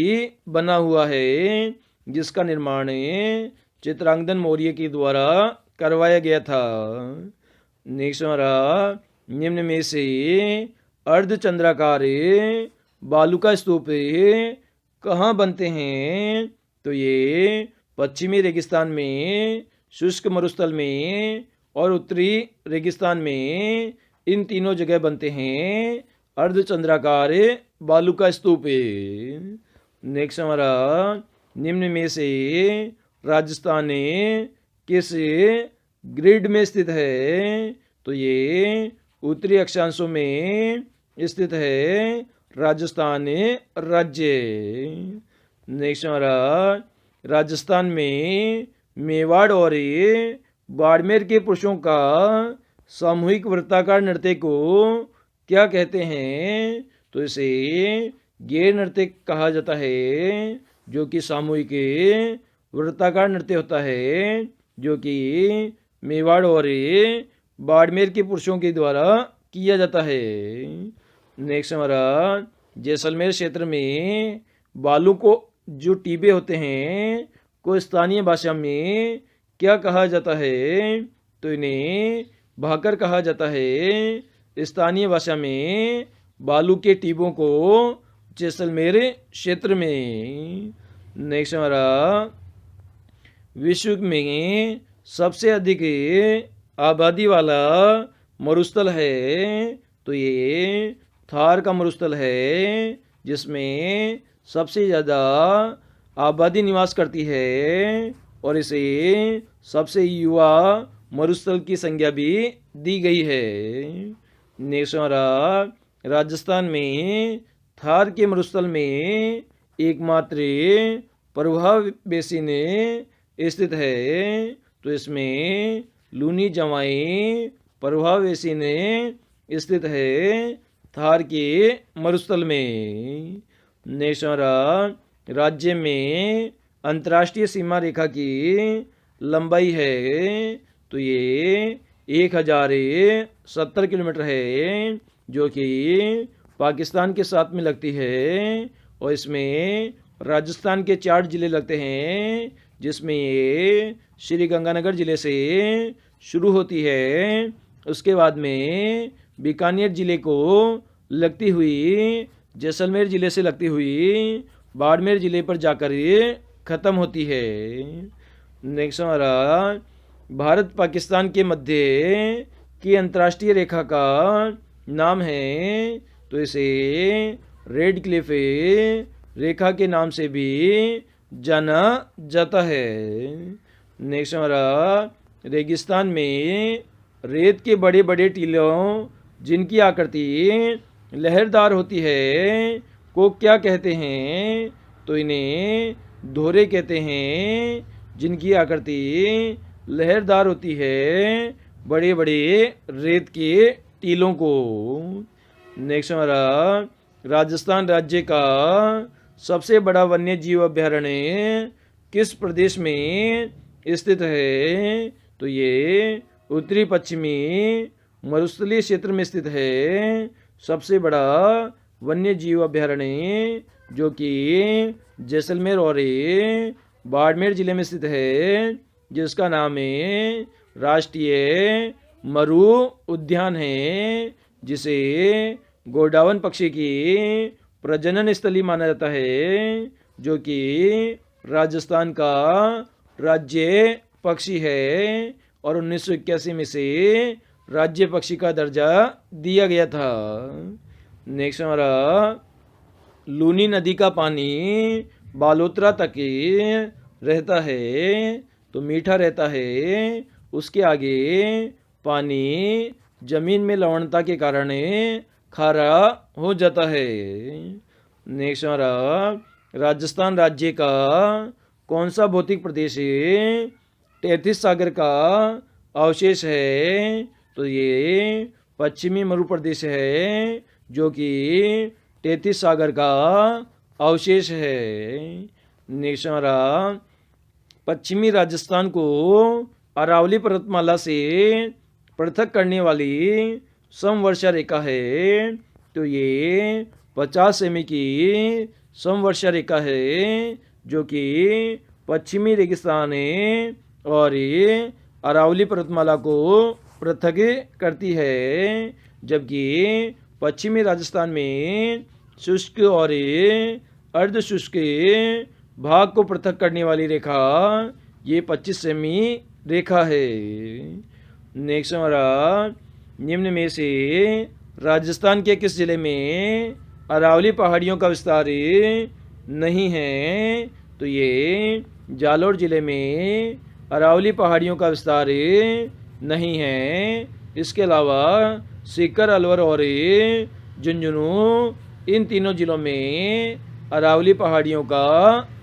बना हुआ है, जिसका निर्माण चित्रांगद मौर्य के द्वारा करवाया गया था। नेक्स्ट हमारा निम्न में से अर्धचंद्राकार बालू का स्तूप कहाँ बनते हैं? तो ये पश्चिमी रेगिस्तान में, शुष्क मरुस्थल में और उत्तरी रेगिस्तान में, इन तीनों जगह बनते हैं अर्धचंद्राकार बालू का स्तूप। नेक्स्ट हमारा निम्न में से राजस्थान किस ग्रिड में स्थित है? तो ये उत्तरी अक्षांशों में स्थित है राजस्थान राज्य। नेक्स्ट हमारा राजस्थान में मेवाड़ और बाड़मेर के पुरुषों का सामूहिक वृत्ताकार नृत्य को क्या कहते हैं? तो इसे गैर नृत्य कहा जाता है, जो कि सामूहिक वृत्ताकार नृत्य होता है, जो कि मेवाड़ और बाड़मेर के पुरुषों के द्वारा किया जाता है। नेक्स्ट हमारा जैसलमेर क्षेत्र में बालू को जो टीबे होते हैं को स्थानीय भाषा में क्या कहा जाता है? तो इन्हें भाकर कहा जाता है। स्थानीय भाषा में बालू के टीबों को जैसलमेर क्षेत्र में। नेक्स्ट हमारा विश्व में सबसे अधिक आबादी वाला मरुस्थल है? तो ये थार का मरुस्थल है, जिसमें सबसे ज़्यादा आबादी निवास करती है और इसे सबसे युवा मरुस्थल की संज्ञा भी दी गई है। नेक्स्ट हमारा राजस्थान में थार के मरुस्थल में एकमात्र प्रवाह बेसिन स्थित है, तो इसमें लूनी जवाई प्रवाह बेसिन स्थित है थार के मरुस्थल में। नेक्स्ट हमारा राज्य में अंतर्राष्ट्रीय सीमा रेखा की लंबाई है? तो ये 1070 किलोमीटर है, जो कि पाकिस्तान के साथ में लगती है, और इसमें राजस्थान के 4 जिले लगते हैं, जिसमें ये श्री गंगानगर जिले से शुरू होती है, उसके बाद में बीकानेर जिले को लगती हुई, जैसलमेर जिले से लगती हुई बाड़मेर जिले पर जाकर ये ख़त्म होती है। नेक्स्ट हमारा भारत पाकिस्तान के मध्य की अंतर्राष्ट्रीय रेखा का नाम है? तो इसे रेड क्लिफ रेखा के नाम से भी जाना जाता है। नेक्स्ट हमारा रेगिस्तान में रेत के बड़े बड़े टीलों जिनकी आकृति लहरदार होती है को क्या कहते हैं? तो इन्हें धोरे कहते हैं, जिनकी आकृति लहरदार होती है बड़े बड़े रेत के टीलों को। नेक्स्ट हमारा राजस्थान राज्य का सबसे बड़ा वन्य जीव अभयारण्य किस प्रदेश में स्थित है? तो ये उत्तरी पश्चिमी मरुस्थलीय क्षेत्र में स्थित है, सबसे बड़ा वन्य जीव अभयारण्य, जो कि जैसलमेर और बाड़मेर जिले में स्थित है, जिसका नाम है राष्ट्रीय मरु उद्यान है, जिसे गोडावन पक्षी की प्रजनन स्थली माना जाता है, जो कि राजस्थान का राज्य पक्षी है और 1981 में से राज्य पक्षी का दर्जा दिया गया था। नेक्स्ट हमारा लूनी नदी का पानी बालोतरा तक रहता है, तो मीठा रहता है, उसके आगे पानी जमीन में लवणता के कारण खारा हो जाता है। नेक्स्ट हमारा राजस्थान राज्य का कौन सा भौतिक प्रदेश टेथिस सागर का अवशेष है? तो ये पश्चिमी मरुप्रदेश है, जो कि 33 सागर का अवशेष है। नेक्स्ट हमारा पश्चिमी राजस्थान को अरावली पर्वतमाला से पृथक करने वाली समवर्षा रेखा है, तो ये 50 सेमी की समवर्षा रेखा है, जो कि पश्चिमी रेगिस्तान और अरावली पर्वतमाला को पृथक करती है, जबकि पश्चिमी राजस्थान में शुष्क और अर्ध शुष्क भाग को पृथक करने वाली रेखा ये 25 सेमी रेखा है। नेक्स्ट हमारा निम्न में से राजस्थान के किस जिले में अरावली पहाड़ियों का विस्तार नहीं है, तो ये जालोर जिले में अरावली पहाड़ियों का विस्तार नहीं है। इसके अलावा सीकर, अलवर और झुंझुनू इन तीनों जिलों में अरावली पहाड़ियों का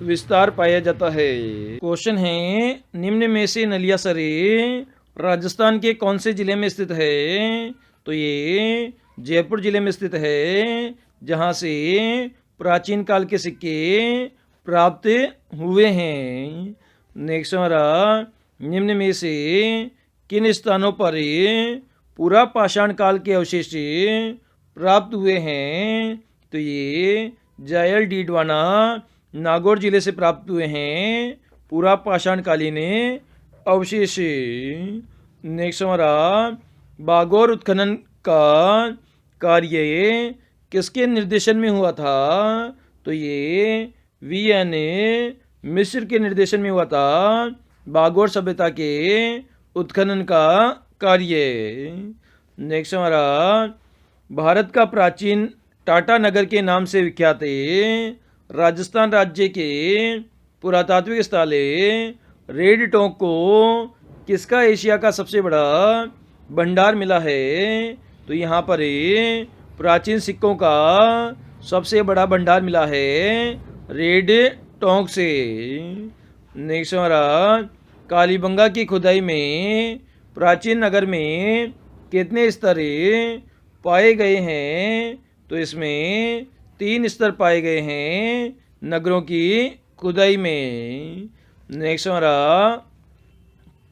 विस्तार पाया जाता है। क्वेश्चन है, निम्न में से नलियासरे राजस्थान के कौन से जिले में स्थित है, तो ये जयपुर जिले में स्थित है, जहाँ से प्राचीन काल के सिक्के प्राप्त हुए हैं। नेक्स्ट हमारा निम्न में से किन स्थानों पर पूरा पाषाण काल के अवशेष प्राप्त हुए हैं, तो ये जायल, डीडवाना, नागौर जिले से प्राप्त हुए हैं पूरा पाषाण कालीन अवशेष। नेक्स्ट हमारा बागौर उत्खनन का कार्य किसके निर्देशन में हुआ था, तो ये वीएन मिश्र के निर्देशन में हुआ था बागौर सभ्यता के उत्खनन का कार्य। नेक्स्ट हमारा भारत का प्राचीन टाटा नगर के नाम से विख्यात राजस्थान राज्य के पुरातात्विक स्थल रेड टोंक को किसका एशिया का सबसे बड़ा भंडार मिला है, तो यहाँ पर प्राचीन सिक्कों का सबसे बड़ा भंडार मिला है रेड टोंक से। नेक्स्ट हमारा कालीबंगा की खुदाई में प्राचीन नगर में कितने स्तर पाए गए हैं, तो इसमें 3 स्तर पाए गए हैं नगरों की खुदाई में। नेक्स्ट हमारा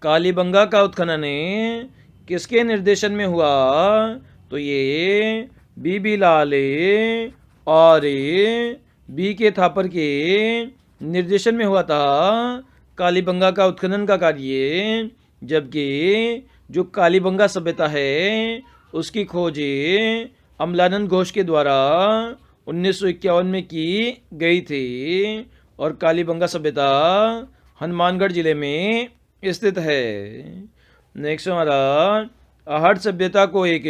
कालीबंगा का उत्खनन किसके निर्देशन में हुआ, तो ये बीबी लाल और बी के थापर के निर्देशन में हुआ था कालीबंगा का उत्खनन का कार्य, जबकि जो कालीबंगा सभ्यता है उसकी खोज अमलानंद घोष के द्वारा 1951 में की गई थी, और कालीबंगा सभ्यता हनुमानगढ़ जिले में स्थित है। नेक्स्ट हमारा आहट सभ्यता को एक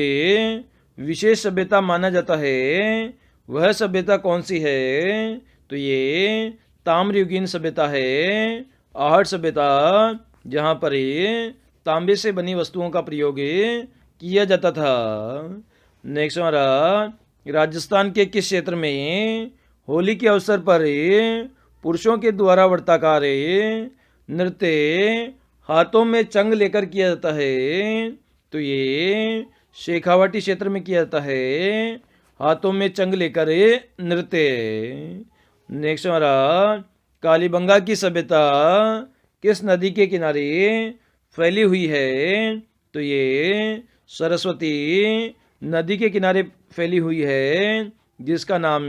विशेष सभ्यता माना जाता है, वह सभ्यता कौन सी है, तो ये ताम्रयुगीन सभ्यता है आहट सभ्यता, जहाँ पर तांबे से बनी वस्तुओं का प्रयोग किया जाता था। नेक्स्ट हमारा राजस्थान के किस क्षेत्र में होली के अवसर पर पुरुषों के द्वारा वर्ताकार नृत्य हाथों में चंग लेकर किया जाता है, तो ये शेखावाटी क्षेत्र में किया जाता है हाथों में चंग लेकर नृत्य। नेक्स्ट हमारा कालीबंगा की सभ्यता किस नदी के किनारे फैली हुई है, तो ये सरस्वती नदी के किनारे फैली हुई है, जिसका नाम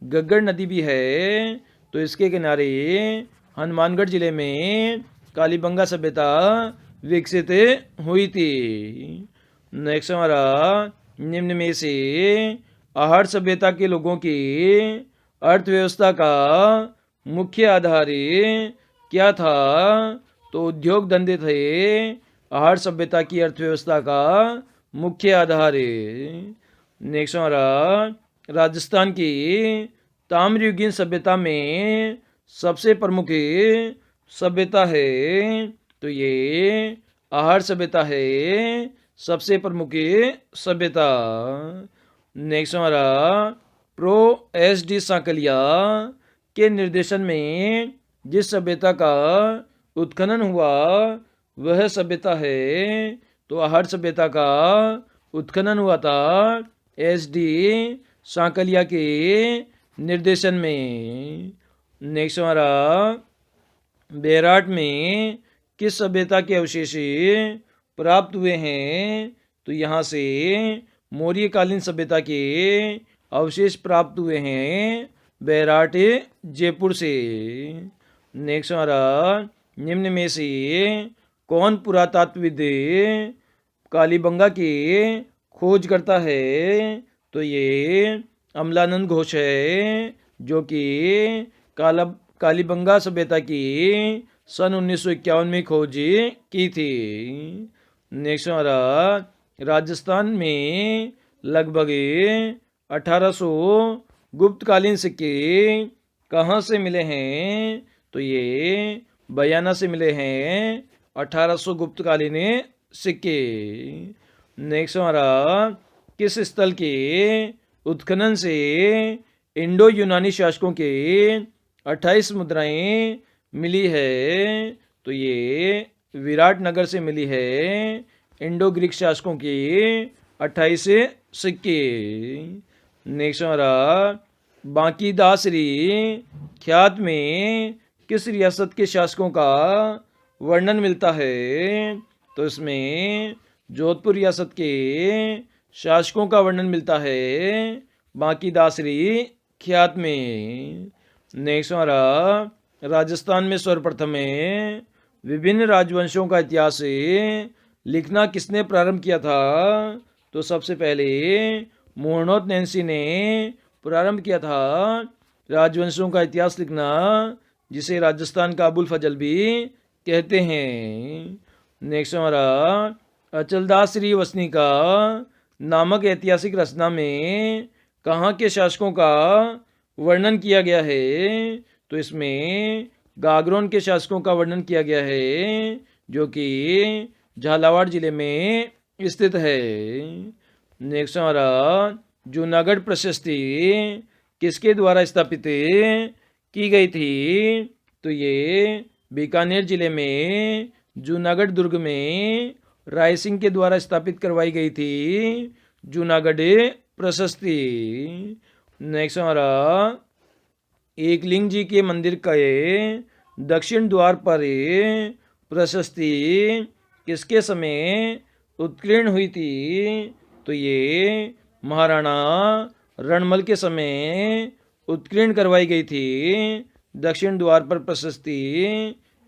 गग्गड़ नदी भी है, तो इसके किनारे हनुमानगढ़ जिले में कालीबंगा सभ्यता विकसित हुई थी। नेक्स्ट हमारा निम्न में से आहट सभ्यता के लोगों की अर्थव्यवस्था का मुख्य आधार क्या था, तो उद्योग धंधे थे आहट सभ्यता की अर्थव्यवस्था का मुख्य आधार। नेक्स्ट हमारा राजस्थान की ताम्रयुगीन सभ्यता में सबसे प्रमुख सभ्यता है, तो ये आहट सभ्यता है सबसे प्रमुख सभ्यता। नेक्स्ट हमारा प्रो SD सांकलिया के निर्देशन में जिस सभ्यता का उत्खनन हुआ वह सभ्यता है, तो आहट सभ्यता का उत्खनन हुआ था SD सांकलिया के निर्देशन में। नेक्स्ट हमारा बेराट में किस सभ्यता के अवशेष प्राप्त हुए हैं? तो यहाँ से मौर्यकालीन सभ्यता के अवशेष प्राप्त हुए हैं बेराट जयपुर से। नेक्स्ट हमारा निम्न में से कौन पुरातत्वविद कालीबंगा की खोज करता है? तो ये अमलानंद घोष है, जो कि कालीबंगा सभ्यता की सन 1951 में खोज की थी। नेक्स्ट हमारा राजस्थान में लगभग 1800 गुप्तकालीन सिक्के कहाँ से मिले हैं? तो ये बयाना से मिले हैं 1800 गुप्तकालीन सिक्के। नेक्स्ट हमारा किस स्थल के उत्खनन से इंडो यूनानी शासकों के 28 मुद्राएं मिली है? तो ये विराटनगर से मिली है इंडो ग्रीक शासकों की 28 सिक्के। नेक्स्ट हमारा बांकीदासरी ख्यात में किस रियासत के शासकों का वर्णन मिलता है? तो इसमें जोधपुर रियासत के शासकों का वर्णन मिलता है बांकीदासरी ख्यात में। नेक्स्ट हमारा राजस्थान में सर्वप्रथम विभिन्न राजवंशों का इतिहास लिखना किसने प्रारंभ किया था? तो सबसे पहले मोहनोत नैन्सी ने प्रारंभ किया था राजवंशों का इतिहास लिखना, जिसे राजस्थान का अबुल फजल भी कहते हैं। नेक्स्ट हमारा अचलदास श्रीवसनी का नामक ऐतिहासिक रचना में कहाँ के शासकों का वर्णन किया गया है? तो इसमें गागरोन के शासकों का वर्णन किया गया है, जो कि झालावाड़ जिले में स्थित है। नेक्स्ट हमारा जूनागढ़ प्रशस्ति किसके द्वारा स्थापित की गई थी? तो ये बीकानेर जिले में जूनागढ़ दुर्ग में राय सिंह के द्वारा स्थापित करवाई गई थी जूनागढ़ प्रशस्ति। नेक्स्ट हमारा एकलिंग जी के मंदिर के दक्षिण द्वार पर प्रशस्ति किसके समय उत्कीर्ण हुई थी? तो ये महाराणा रणमल के समय उत्कीर्ण करवाई गई थी दक्षिण द्वार पर प्रशस्ति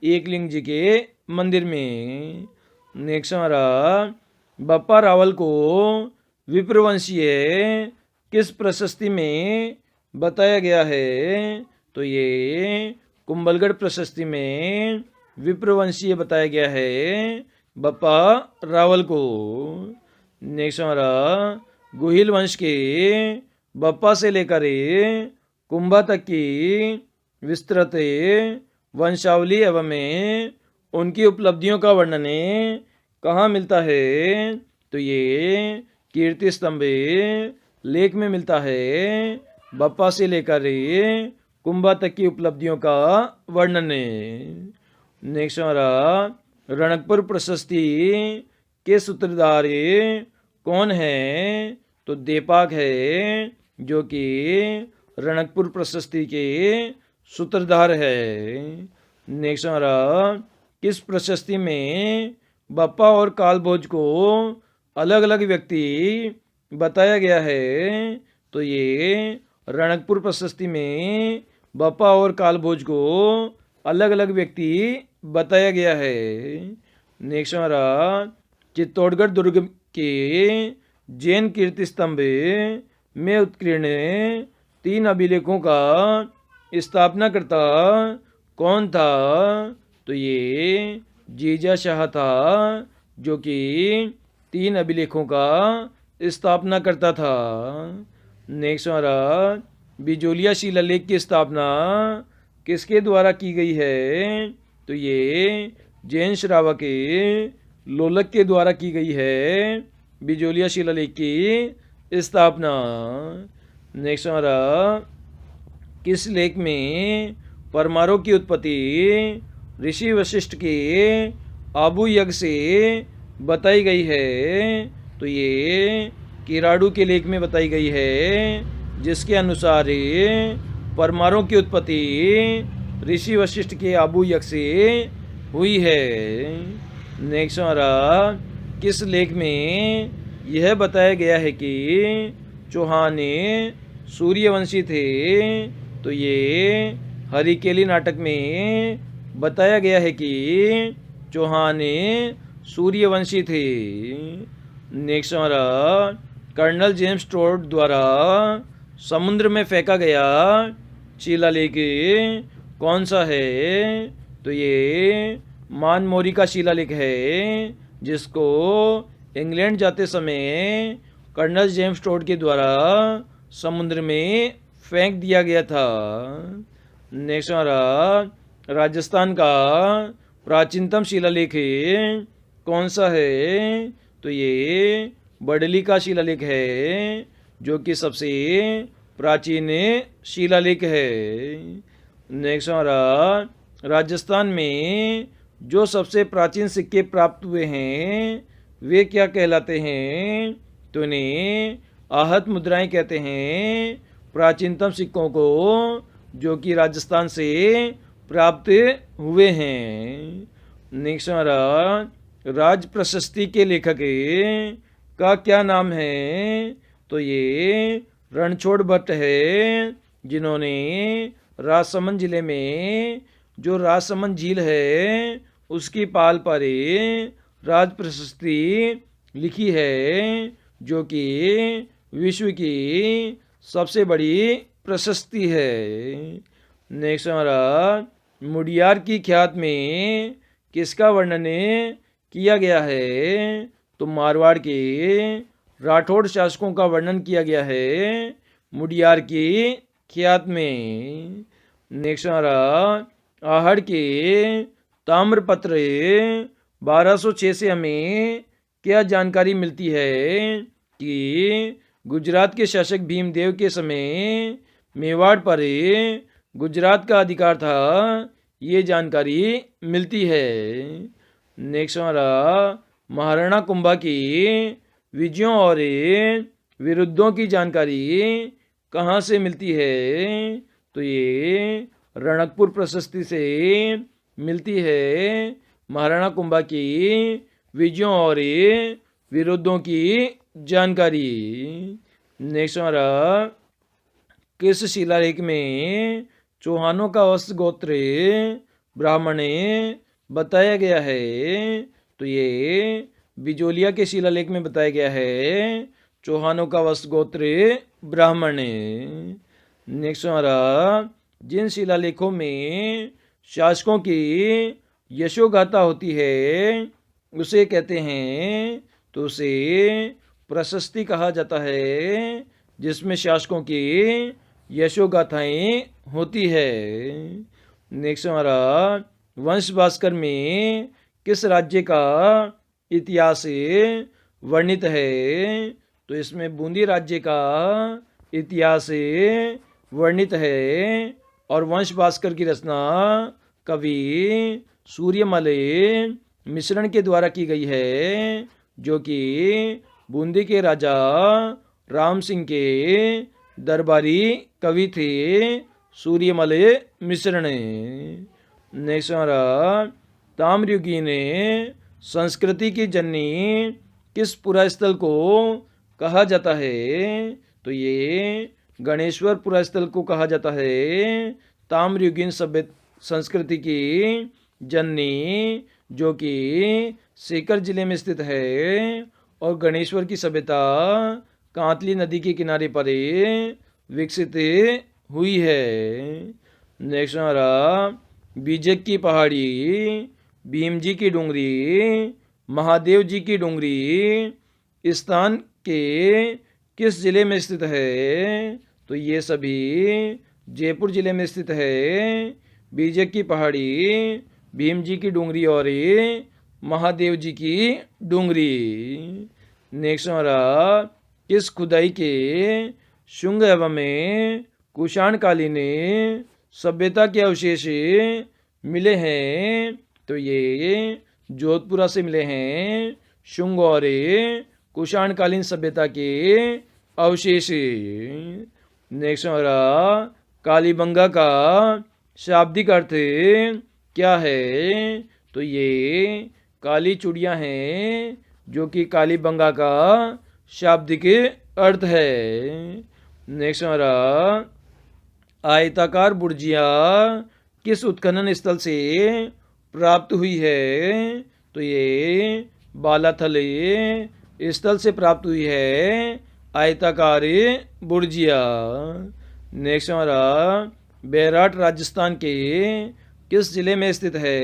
एकलिंग जी के मंदिर में। नेक्स्ट हमारा बप्पा रावल को विप्रवंशीय किस प्रशस्ति में बताया गया है? तो ये कुंभलगढ़ प्रशस्ति में विप्रवंशीय बताया गया है बप्पा रावल को। नेक्स्ट हमारा गुहिल वंश के बप्पा से लेकर कुंभा तक की विस्तृत वंशावली एवं उनकी उपलब्धियों का वर्णन कहाँ मिलता है? तो ये कीर्ति स्तंभ लेख में मिलता है बप्पा से लेकर कुंभा तक की उपलब्धियों का वर्णन। नेक्स्ट हमारा रणकपुर प्रशस्ति के सूत्रधार कौन है? तो देपाक है, जो कि रणकपुर प्रशस्ति के सूत्रधार है। नेक्स्ट हमारा किस प्रशस्ति में बप्पा और कालभोज को अलग अलग व्यक्ति बताया गया है? तो ये रणकपुर प्रशस्ति में बप्पा और कालभोज को अलग अलग व्यक्ति बताया गया है। नेक्स्ट हमारा चित्तौड़गढ़ दुर्ग के जैन कीर्ति स्तंभ में उत्कीर्ण 3 अभिलेखों का स्थापनाकर्ता कौन था? तो ये जीजा शाह था, जो कि 3 अभिलेखों का स्थापना करता था। नेक्स्ट हमारा बिजोलिया शिलालेख की स्थापना किसके द्वारा की गई है? तो ये जैन श्रावक लोलक के द्वारा की गई है बिजोलिया शिलालेख की स्थापना। नेक्स्ट हमारा किस लेख में परमाणु की उत्पत्ति ऋषि वशिष्ठ के आबू यज्ञ से बताई गई है? तो ये किराडू के लेख में बताई गई है, जिसके अनुसार परमाणु की उत्पत्ति ऋषि वशिष्ठ के आबू यज्ञ से हुई है। नेक्स्ट हमारा किस लेख में यह बताया गया है कि चौहान सूर्यवंशी थे? तो ये हरिकेली नाटक में बताया गया है कि चौहान सूर्यवंशी थे। नेक्स्ट हमारा कर्नल जेम्स टोड द्वारा समुद्र में फेंका गया शिलालेख कौन सा है? तो ये मानमोरी का शिलालेख है, जिसको इंग्लैंड जाते समय कर्नल जेम्स टोड के द्वारा समुद्र में फेंक दिया गया था। नेक्स्ट हमारा राजस्थान का प्राचीनतम शिलालेख कौन सा है? तो ये बडली का शिलालेख है, जो कि सबसे प्राचीन शिलालेख है। नेक्स्ट हमारा राजस्थान में जो सबसे प्राचीन सिक्के प्राप्त हुए हैं वे क्या कहलाते हैं? तो इन्हें आहत मुद्राएं कहते हैं, प्राचीनतम सिक्कों को जो कि राजस्थान से प्राप्त हुए हैं। नेक्स्ट हमारा राज प्रशस्ति के लेखक का क्या नाम है? तो ये रणछोड़ भट्ट है, जिन्होंने राजसमंद जिले में जो राजसमंद झील है उसकी पाल पर राज प्रशस्ति लिखी है, जो कि विश्व की सबसे बड़ी प्रशस्ति है। नेक्स्ट हमारा मुडियार की ख्यात में किसका वर्णन किया गया है? तो मारवाड़ के राठौड़ शासकों का वर्णन किया गया है मुडियार की ख्यात में। नेक्स्ट हमारा आहड़ के ताम्रपत्र 1206 से हमें क्या जानकारी मिलती है कि गुजरात के शासक भीमदेव के समय मेवाड़ पर गुजरात का अधिकार था? ये जानकारी मिलती है। नेक्स्ट हमारा महाराणा कुंभा की विजयों और विरुद्धों की जानकारी कहाँ से मिलती है? तो ये रणकपुर प्रशस्ति से मिलती है, महाराणा कुंभा की विजयों और विरुद्धों की जानकारी। नेक्स्ट हमारा किस शिलालेख में चौहानों का वंश गोत्र ब्राह्मण बताया गया है? तो ये बिजोलिया के शिलालेख में बताया गया है, चौहानों का वंश गोत्र ब्राह्मण। नेक्स्ट हमारा जिन शिलालेखों में शासकों की यशोगाथा होती है उसे कहते हैं, तो उसे प्रशस्ति कहा जाता है, जिसमें शासकों की यशोगाथाएं होती है। नेक्स्ट हमारा वंश भास्कर में किस राज्य का इतिहास वर्णित है? तो इसमें बूंदी राज्य का इतिहास वर्णित है, और वंश भास्कर की रचना कवि सूर्यमल मिश्रण के द्वारा की गई है, जो कि बूंदी के राजा राम सिंह के दरबारी कवि थे, सूर्यमल मिश्रण। नेक्स्ट हमारा ताम्रयुगी ने संस्कृति की जननी किस पुरास्थल को कहा जाता है? तो ये गणेश्वर पुरास्थल को कहा जाता है, ताम्रयुगीन सभ्य संस्कृति की जननी, जो कि सीकर जिले में स्थित है, और गणेश्वर की सभ्यता कांतली नदी के किनारे पर विकसित हुई है। नेक्स्ट हमारा बीजक की पहाड़ी, भीम जी की डूंगरी, महादेव जी की डूंगरी स्थान के किस जिले में स्थित है? तो ये सभी जयपुर जिले में स्थित है, बीजक की पहाड़ी, भीम जी की डूंगरी और महादेव जी की डूंगरी। नेक्स्ट हमारा किस खुदाई के शुंग एवं कुषाणकालीन सभ्यता के अवशेष मिले हैं? तो ये जोधपुरा से मिले हैं शुंग और कुषाणकालीन सभ्यता के अवशेष। नेक्स्ट हमारा कालीबंगा का शाब्दिक अर्थ क्या है? तो ये काली चूड़ियाँ हैं, जो कि कालीबंगा का शाब्दिक अर्थ है। नेक्स्ट हमारा आयताकार बुर्जिया किस उत्खनन स्थल से प्राप्त हुई है? तो ये बालाथल स्थल से प्राप्त हुई है आयताकार बुर्जिया। नेक्स्ट हमारा बैराट राजस्थान के किस जिले में स्थित है?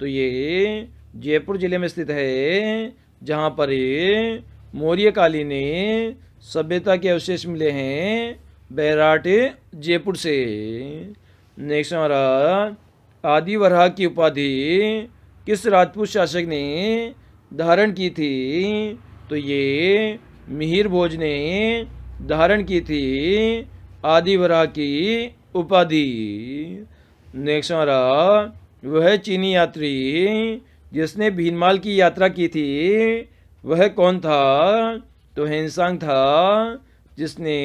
तो ये जयपुर जिले में स्थित है, जहाँ पर मौर्यकालीन सभ्यता के अवशेष मिले हैं बैराट जयपुर से। नेक्स्ट हमारा आदिवराह की उपाधि किस राजपूत शासक ने धारण की थी? तो ये मिहिर भोज ने धारण की थी आदिवराह की उपाधि। नेक्स्ट हमारा वह चीनी यात्री जिसने भीनमाल की यात्रा की थी, वह कौन था? तो हेनसांग था, जिसने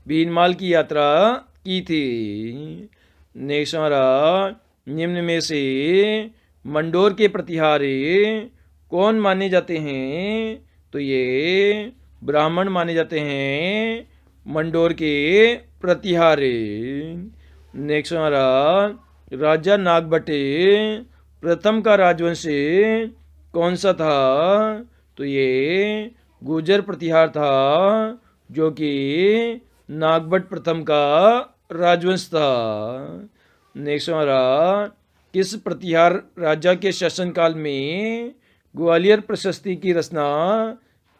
भीनमाल की यात्रा की थी। नेक्स्ट हमारा निम्न में से मंडोर के प्रतिहारी कौन माने जाते हैं? तो ये ब्राह्मण माने जाते हैं मंडोर के प्रतिहारी। नेक्स्ट हमारा राजा नागभट्ट प्रथम का राजवंश कौन सा था? तो ये गुर्जर प्रतिहार था, जो कि नागभट्ट प्रथम का राजवंश था। नेक्स्ट हमारा किस प्रतिहार राजा के शासनकाल में ग्वालियर प्रशस्ति की रचना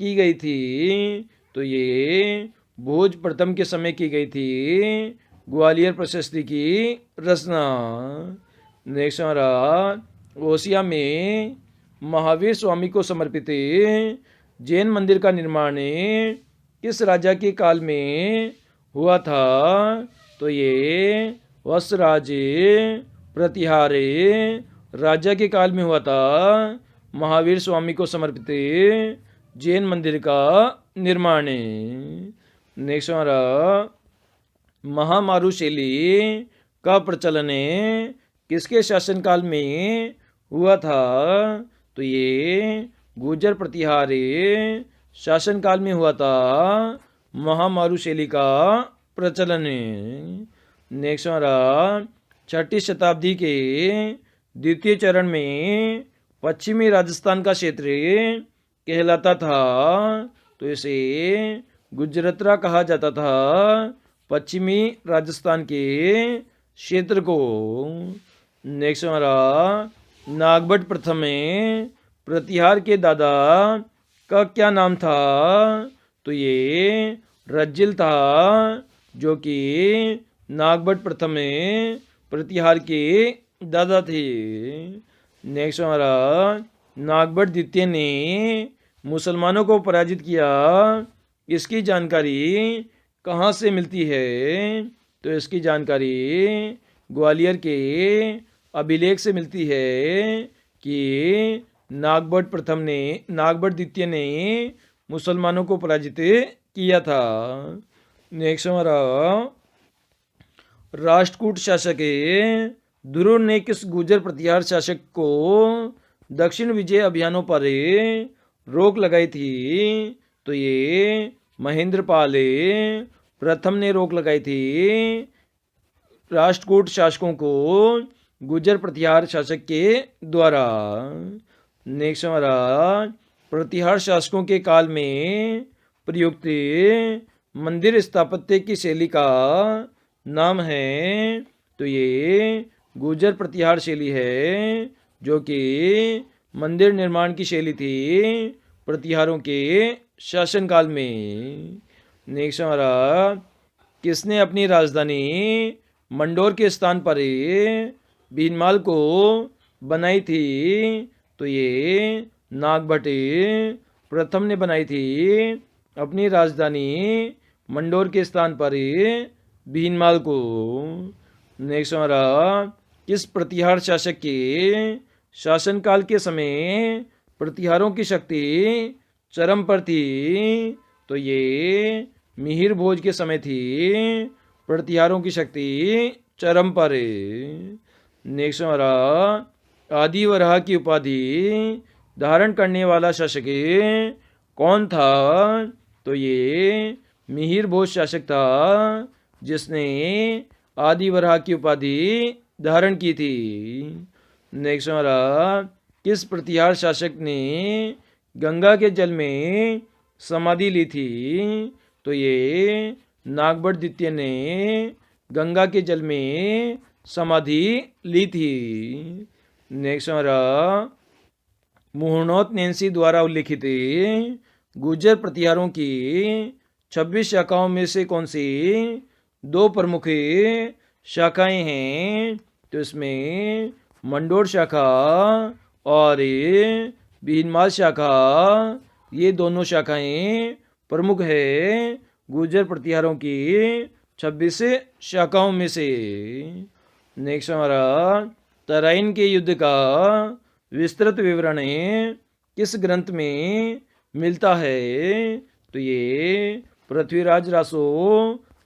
की गई थी? तो ये भोज प्रथम के समय की गई थी ग्वालियर प्रशस्ति की रचना। नेक्स्ट हमारा ओसिया में महावीर स्वामी को समर्पित जैन मंदिर का निर्माण किस राजा के काल में हुआ था? तो ये वत्सराज प्रतिहार राजा के काल में हुआ था महावीर स्वामी को समर्पित जैन मंदिर का निर्माण। नेक्स्ट हमारा महामारु शैली का प्रचलन किसके शासनकाल में हुआ था? तो ये गुर्जर प्रतिहार शासनकाल में हुआ था महामारु शैली का प्रचलन। नेक्स्ट हमारा 6ठी शताब्दी के द्वितीय चरण में पश्चिमी राजस्थान का क्षेत्र कहलाता था, तो इसे गुजरातरा कहा जाता था, पश्चिमी राजस्थान के क्षेत्र को। नेक्स्ट हमारा नागभट्ट प्रथम प्रतिहार के दादा का क्या नाम था? तो ये रज्जिल था, जो कि नागभट्ट प्रथम प्रतिहार के दादा थे। नेक्स्ट हमारा नागभट्ट द्वितीय ने मुसलमानों को पराजित किया, इसकी जानकारी कहाँ से मिलती है? तो इसकी जानकारी ग्वालियर के अभिलेख से मिलती है कि नागभट्ट द्वितीय ने मुसलमानों को पराजित किया था। नेक्स्ट हमारा राष्ट्रकूट शासक दुर्र ने किस गुर्जर प्रतिहार शासक को दक्षिण विजय अभियानों पर रोक लगाई थी? तो ये महेंद्रपाल प्रथम ने रोक लगाई थी राष्ट्रकूट शासकों को गुर्जर प्रतिहार शासक के द्वारा। नेक्स्ट हमारा प्रतिहार शासकों के काल में प्रयुक्त मंदिर स्थापत्य की शैली का नाम है? तो ये गुर्जर प्रतिहार शैली है, जो कि मंदिर निर्माण की शैली थी प्रतिहारों के शासनकाल में। नेक्स्ट हमारा किसने अपनी राजधानी मंडोर के स्थान पर भीनमाल को बनाई थी? तो ये नागभट्ट प्रथम ने बनाई थी अपनी राजधानी मंडोर के स्थान पर भीनमाल को। नेक्स्ट हमारा किस प्रतिहार शासक के शासनकाल के समय प्रतिहारों की शक्ति चरम पर थी तो ये मिहिर भोज के समय थी। प्रतिहारों की शक्ति चरम पर है। नेक्स्ट हमारा आदि वराह की उपाधि धारण करने वाला शासक कौन था? तो ये मिहिर भोज शासक था जिसने आदि वराह की उपाधि धारण की थी। नेक्स्ट हमारा किस प्रतिहार शासक ने गंगा के जल में समाधि ली थी? तो ये नागभट्ट द्वितीय ने गंगा के जल में समाधि ली थी। नेक्स्ट हमारा मुहूर्णोत नैन्सी द्वारा उल्लिखित गुर्जर प्रतिहारों की 26 शाखाओं में से कौन सी 2 प्रमुख शाखाएं हैं? तो इसमें मंडोर शाखा और भीनमाल शाखा, ये दोनों शाखाएं प्रमुख है गुर्जर प्रतिहारों की 26 शाखाओं में से। नेक्स्ट हमारा तराइन के युद्ध का विस्तृत विवरण किस ग्रंथ में मिलता है? तो ये पृथ्वीराज रासो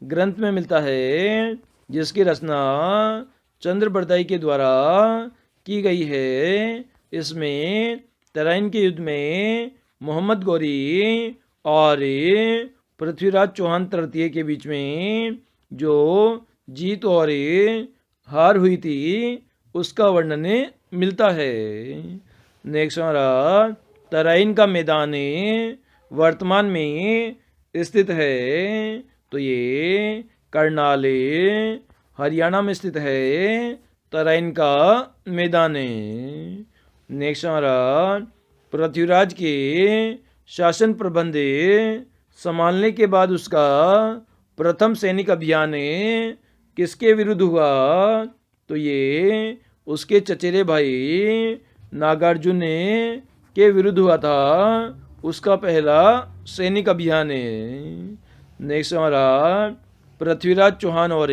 ग्रंथ में मिलता है जिसकी रचना चंद्रबरदाई के द्वारा की गई है। इसमें तराइन के युद्ध में मोहम्मद गौरी और पृथ्वीराज चौहान तृतीय के बीच में जो जीत और हार हुई थी उसका वर्णन मिलता है। नेक्स्ट हमारा तराइन का मैदान वर्तमान में स्थित है। तो ये करनाल हरियाणा में स्थित है तराइन का मैदान। नेक्स्ट हमारा पृथ्वीराज के शासन प्रबंध संभालने के बाद उसका प्रथम सैनिक अभियान किसके विरुद्ध हुआ? तो ये उसके चचेरे भाई नागार्जुन के विरुद्ध हुआ था उसका पहला सैनिक अभियान। नेक्स्ट हमारा पृथ्वीराज चौहान और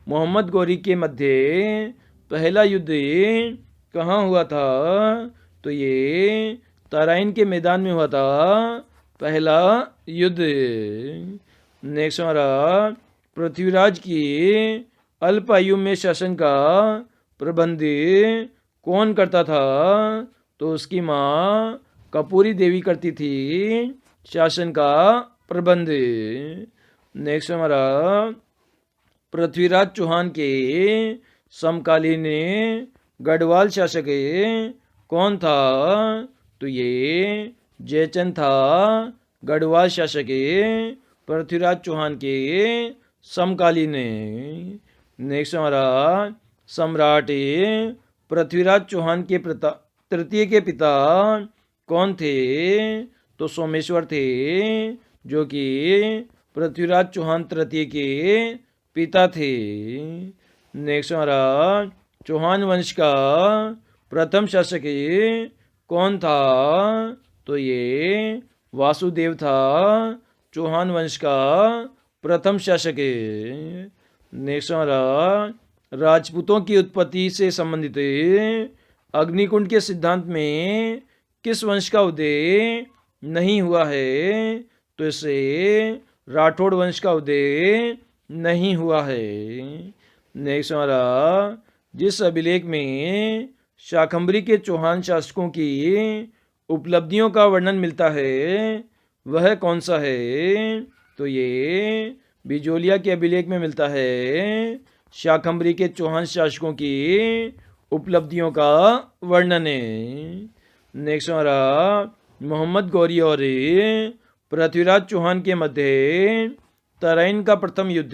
मोहम्मद गौरी के मध्य पहला युद्ध कहाँ हुआ था? तो ये तराइन के मैदान में हुआ था पहला युद्ध। नेक्स्ट हमारा पृथ्वीराज की अल्प आयु में शासन का प्रबंध कौन करता था? तो उसकी माँ कपूरी देवी करती थी शासन का प्रबंध। नेक्स्ट हमारा पृथ्वीराज चौहान के समकालीन गढ़वाल शासक कौन था? तो ये जयचंद था गढ़वाल शासक पृथ्वीराज चौहान के समकालीन। नेक्स्ट हमारा सम्राट पृथ्वीराज चौहान के तृतीय के पिता कौन थे? तो सोमेश्वर थे जो कि पृथ्वीराज चौहान तृतीय के पिता थे। नेक्स्ट हमारा चौहान वंश का प्रथम शासक कौन था? तो ये वासुदेव था चौहान वंश का प्रथम शासक। नेक्स्ट हमारा राजपूतों की उत्पत्ति से संबंधित अग्निकुंड के सिद्धांत में किस वंश का उदय नहीं हुआ है? तो इससे राठौड़ वंश का उदय नहीं हुआ है। नेक्स्ट हमारा जिस अभिलेख में शाकंभरी के चौहान शासकों की उपलब्धियों का वर्णन मिलता है वह कौन सा है? तो ये बिजोलिया के अभिलेख में मिलता है शाकंभरी के चौहान शासकों की उपलब्धियों का वर्णन है। नेक्स्ट हमारा मोहम्मद गौरी और पृथ्वीराज चौहान के मध्य तराइन का प्रथम युद्ध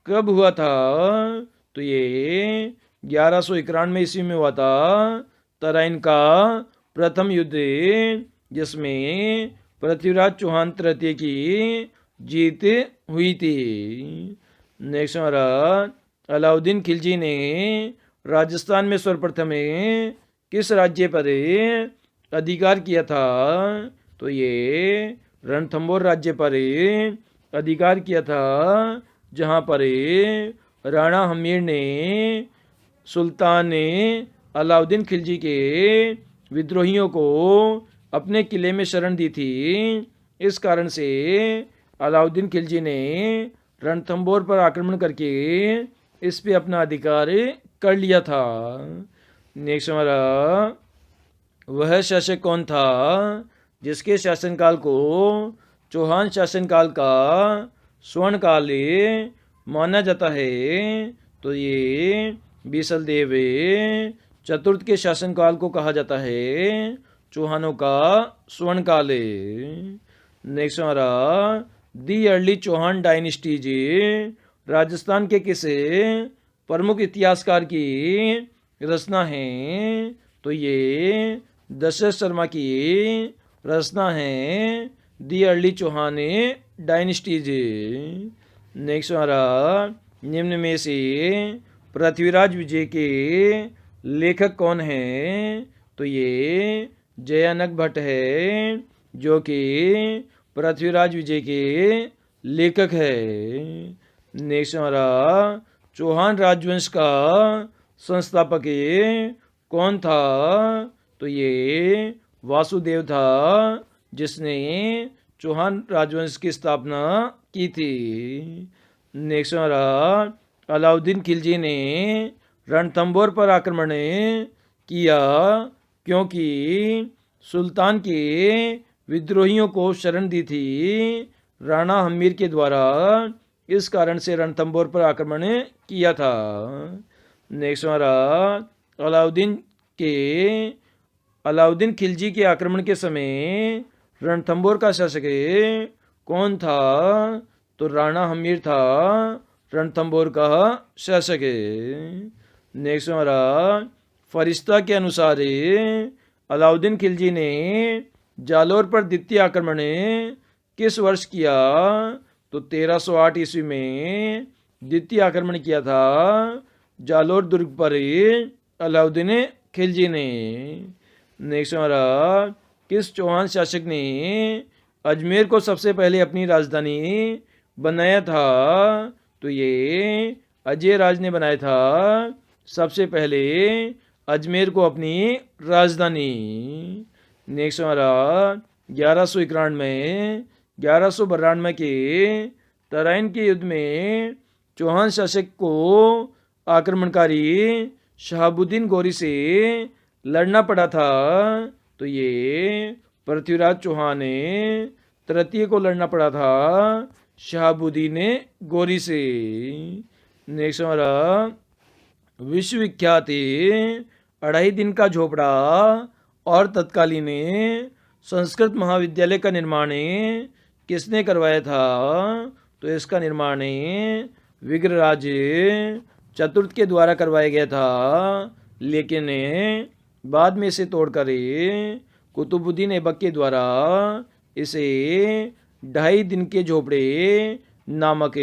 कब हुआ था? तो ये 1191 ईस्वी में हुआ था तराइन का प्रथम युद्ध जिसमें पृथ्वीराज चौहान तृतीय की जीत हुई थी। नेक्स्ट हमारा अलाउद्दीन खिलजी ने राजस्थान में सर्वप्रथम किस राज्य पर अधिकार किया था? तो ये रणथंबोर राज्य पर अधिकार किया था जहाँ पर राणा हमीर ने सुल्तान अलाउद्दीन खिलजी के विद्रोहियों को अपने किले में शरण दी थी। इस कारण से अलाउद्दीन खिलजी ने रणथंबोर पर आक्रमण करके इस पे अपना अधिकार कर लिया था। नेक्स्ट हमारा, वह शासक कौन था जिसके शासनकाल को चौहान शासनकाल का स्वर्णकाल माना जाता है? तो ये बीसलदेव चतुर्थ के शासनकाल को कहा जाता है चौहानों का स्वर्णकाल। नेक्स्ट हमारा, दी अर्ली चौहान डायनिस्टीज राजस्थान के किस प्रमुख इतिहासकार की रचना है? तो ये दशरथ शर्मा की रचना है दी अर्ली चौहान डायनिस्टीज। नेक्स्ट हमारा, निम्न में से पृथ्वीराज विजय के लेखक कौन हैं? तो ये जयानक भट्ट है जो कि पृथ्वीराज विजय के लेखक है। नेक्स्ट हमारा, चौहान राजवंश का संस्थापक कौन था? तो ये वासुदेव था जिसने चौहान राजवंश की स्थापना की थी। नेक्स्ट हमारा, अलाउद्दीन खिलजी ने रणथंबोर पर आक्रमण किया क्योंकि सुल्तान के विद्रोहियों को शरण दी थी राणा हम्मीर के द्वारा। इस कारण से रणथंबोर पर आक्रमण किया था। नेक्स्ट हमारा, अलाउद्दीन खिलजी के आक्रमण के समय रणथंबोर का शासक कौन था? तो राणा हम्मीर था रणथंबोर का शासक। नेक्स्ट हमारा, फरिश्ता के अनुसार अलाउद्दीन खिलजी ने जालोर पर द्वितीय आक्रमण किस वर्ष किया? तो 1308 ईस्वी में द्वितीय आक्रमण किया था जालोर दुर्ग पर अलाउद्दीन खिलजी ने। नेक्स्ट हमारा, किस चौहान शासक ने अजमेर को सबसे पहले अपनी राजधानी बनाया था? तो ये अजय राज ने बनाया था सबसे पहले अजमेर को अपनी राजधानी। नेक्स्ट हमारा, 1192 के तराइन के युद्ध में चौहान शासक को आक्रमणकारी शहाबुद्दीन गौरी से लड़ना पड़ा था। तो ये पृथ्वीराज चौहान तृतीय को लड़ना पड़ा था शहाबुद्दीन गौरी से। नेक्स्ट हमारा, विश्वविख्यात 2.5 दिन का झोपड़ा और तत्कालीन संस्कृत महाविद्यालय का निर्माण किसने करवाया था? तो इसका निर्माण विग्रहराज चतुर्थ के द्वारा करवाया गया था, लेकिन बाद में इसे तोड़कर कुतुबुद्दीन ऐबक के द्वारा इसे 2.5 दिन के झोपड़े नामक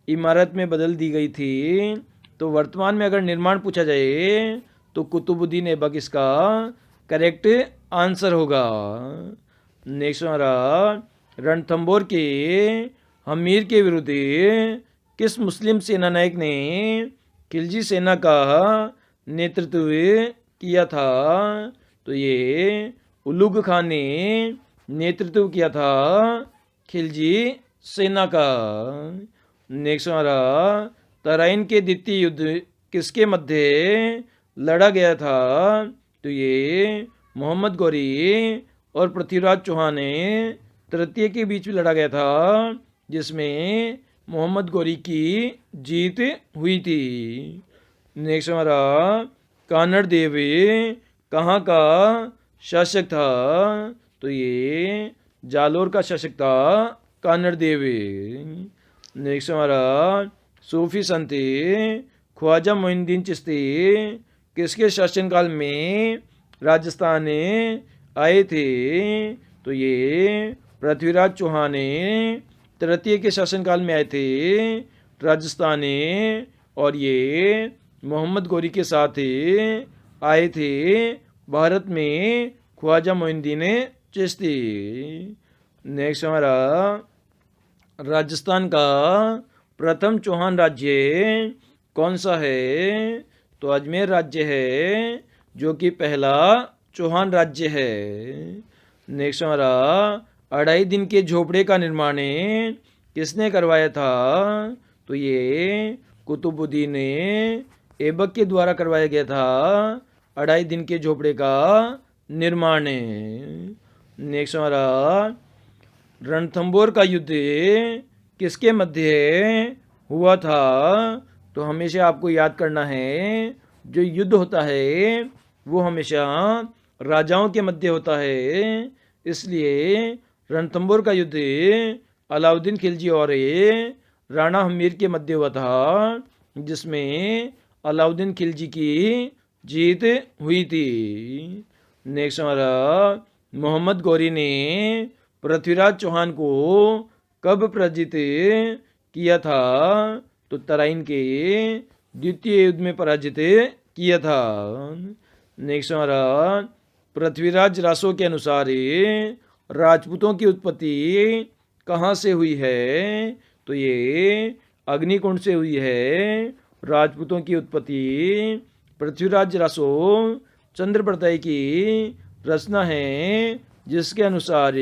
इमारत में बदल दी गई थी। तो वर्तमान में अगर निर्माण पूछा जाए तो कुतुबुद्दीन ऐबक इसका करेक्ट आंसर होगा। नेक्स्ट हमारा, रणथंबोर के हमीर के विरुद्ध किस मुस्लिम सेना नायक ने खिलजी सेना का नेतृत्व किया था? तो ये उलुग खान ने नेतृत्व किया था खिलजी सेना का। नेक्स्ट हमारा, तराइन के द्वितीय युद्ध किसके मध्य लड़ा गया था? तो ये मोहम्मद गौरी और पृथ्वीराज चौहान तृतीय के बीच में लड़ा गया था, जिसमें मोहम्मद गौरी की जीत हुई थी। नेक्स्ट हमारा, कानड़ देव कहाँ का शासक था? तो ये जालोर का शासक था कानड़ देव। नेक्स्ट हमारा, सूफी संत ख्वाजा मोइनुद्दीन चिश्ती किसके शासनकाल में राजस्थान आए थे? तो ये पृथ्वीराज चौहान तृतीय के शासनकाल में आए थे राजस्थान, और ये मोहम्मद गौरी के साथ आए थे भारत में ख्वाजा मोइनुद्दीन चिश्ती। नेक्स्ट हमारा, राजस्थान का प्रथम चौहान राज्य कौन सा है? तो अजमेर राज्य है जो कि पहला चौहान राज्य है। नेक्स्ट हमारा 2.5 दिन के झोपड़े का निर्माण किसने करवाया था? तो ये कुतुबुद्दीन ऐबक के द्वारा करवाया गया था 2.5 दिन के झोपड़े का निर्माण। नेक्स्ट हमारा रणथंभौर का युद्ध किसके मध्य हुआ था? तो हमेशा आपको याद करना है, जो युद्ध होता है वो हमेशा राजाओं के मध्य होता है। इसलिए रणथंभौर का युद्ध अलाउद्दीन खिलजी और राणा हमीर के मध्य हुआ था, जिसमें अलाउद्दीन खिलजी की जीत हुई थी। नेक्स्ट हमारा मोहम्मद गौरी ने पृथ्वीराज चौहान को कब पराजित किया था? तो तराइन के द्वितीय युद्ध में पराजित किया था। नेक्स्ट हमारा पृथ्वीराज रासो के अनुसार राजपूतों की उत्पत्ति कहाँ से हुई है? तो ये अग्निकुंड से हुई है। राजपूतों की उत्पत्ति पृथ्वीराज रासो चंद्रप्रतय की रचना है, जिसके अनुसार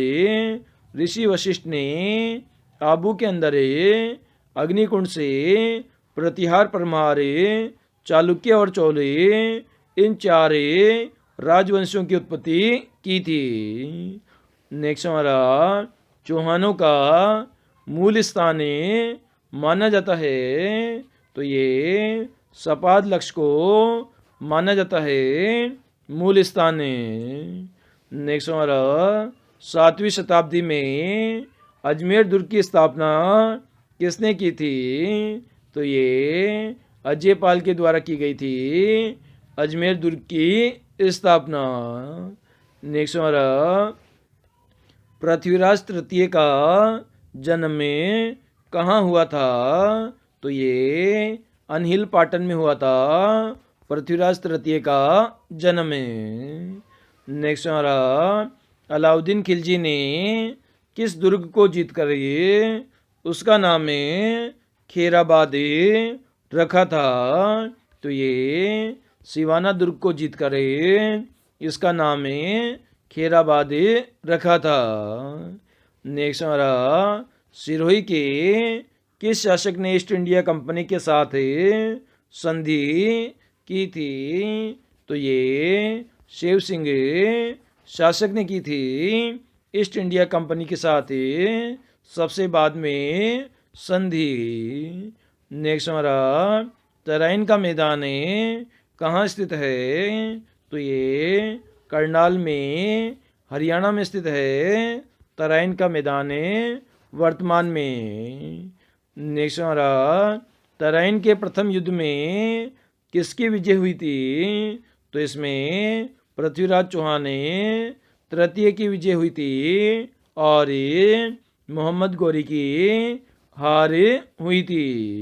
ऋषि वशिष्ठ ने आबू के अंदर अग्निकुंड से प्रतिहार, परमार, चालुक्य और चोल इन 4 राजवंशों की उत्पत्ति की थी। नेक्स्ट हमारा चौहानों का मूल स्थान माना जाता है, तो ये सपाद लक्ष्य को माना जाता है मूल स्थान। नेक्स्ट हमारा 7वीं शताब्दी में अजमेर दुर्ग की स्थापना किसने की थी? तो ये अजयपाल के द्वारा की गई थी अजमेर दुर्ग की स्थापना। नेक्स्ट हमारा पृथ्वीराज तृतीय का जन्म कहाँ हुआ था? तो ये अनहिल पाटन में हुआ था पृथ्वीराज तृतीय का जन्म। नेक्स्ट हमारा अलाउद्दीन खिलजी ने किस दुर्ग को जीत कर उसका नाम खैराबाद रखा था? तो ये सिवाना दुर्ग को जीत कर इसका नाम खैराबाद रखा था। नेक्स्ट हमारा सिरोही के किस शासक ने ईस्ट इंडिया कंपनी के साथ संधि की थी? तो ये शेव सिंह शासक ने की थी ईस्ट इंडिया कंपनी के साथ सबसे बाद में संधि। नेक्स्ट हमारा तराइन का मैदान कहाँ स्थित है? तो ये करनाल में हरियाणा में स्थित है तराइन का मैदान वर्तमान में। नेक्स्ट हमारा तराइन के प्रथम युद्ध में किसकी विजय हुई थी? तो इसमें पृथ्वीराज चौहान तृतीय की विजय हुई थी और मोहम्मद गौरी की हार हुई थी।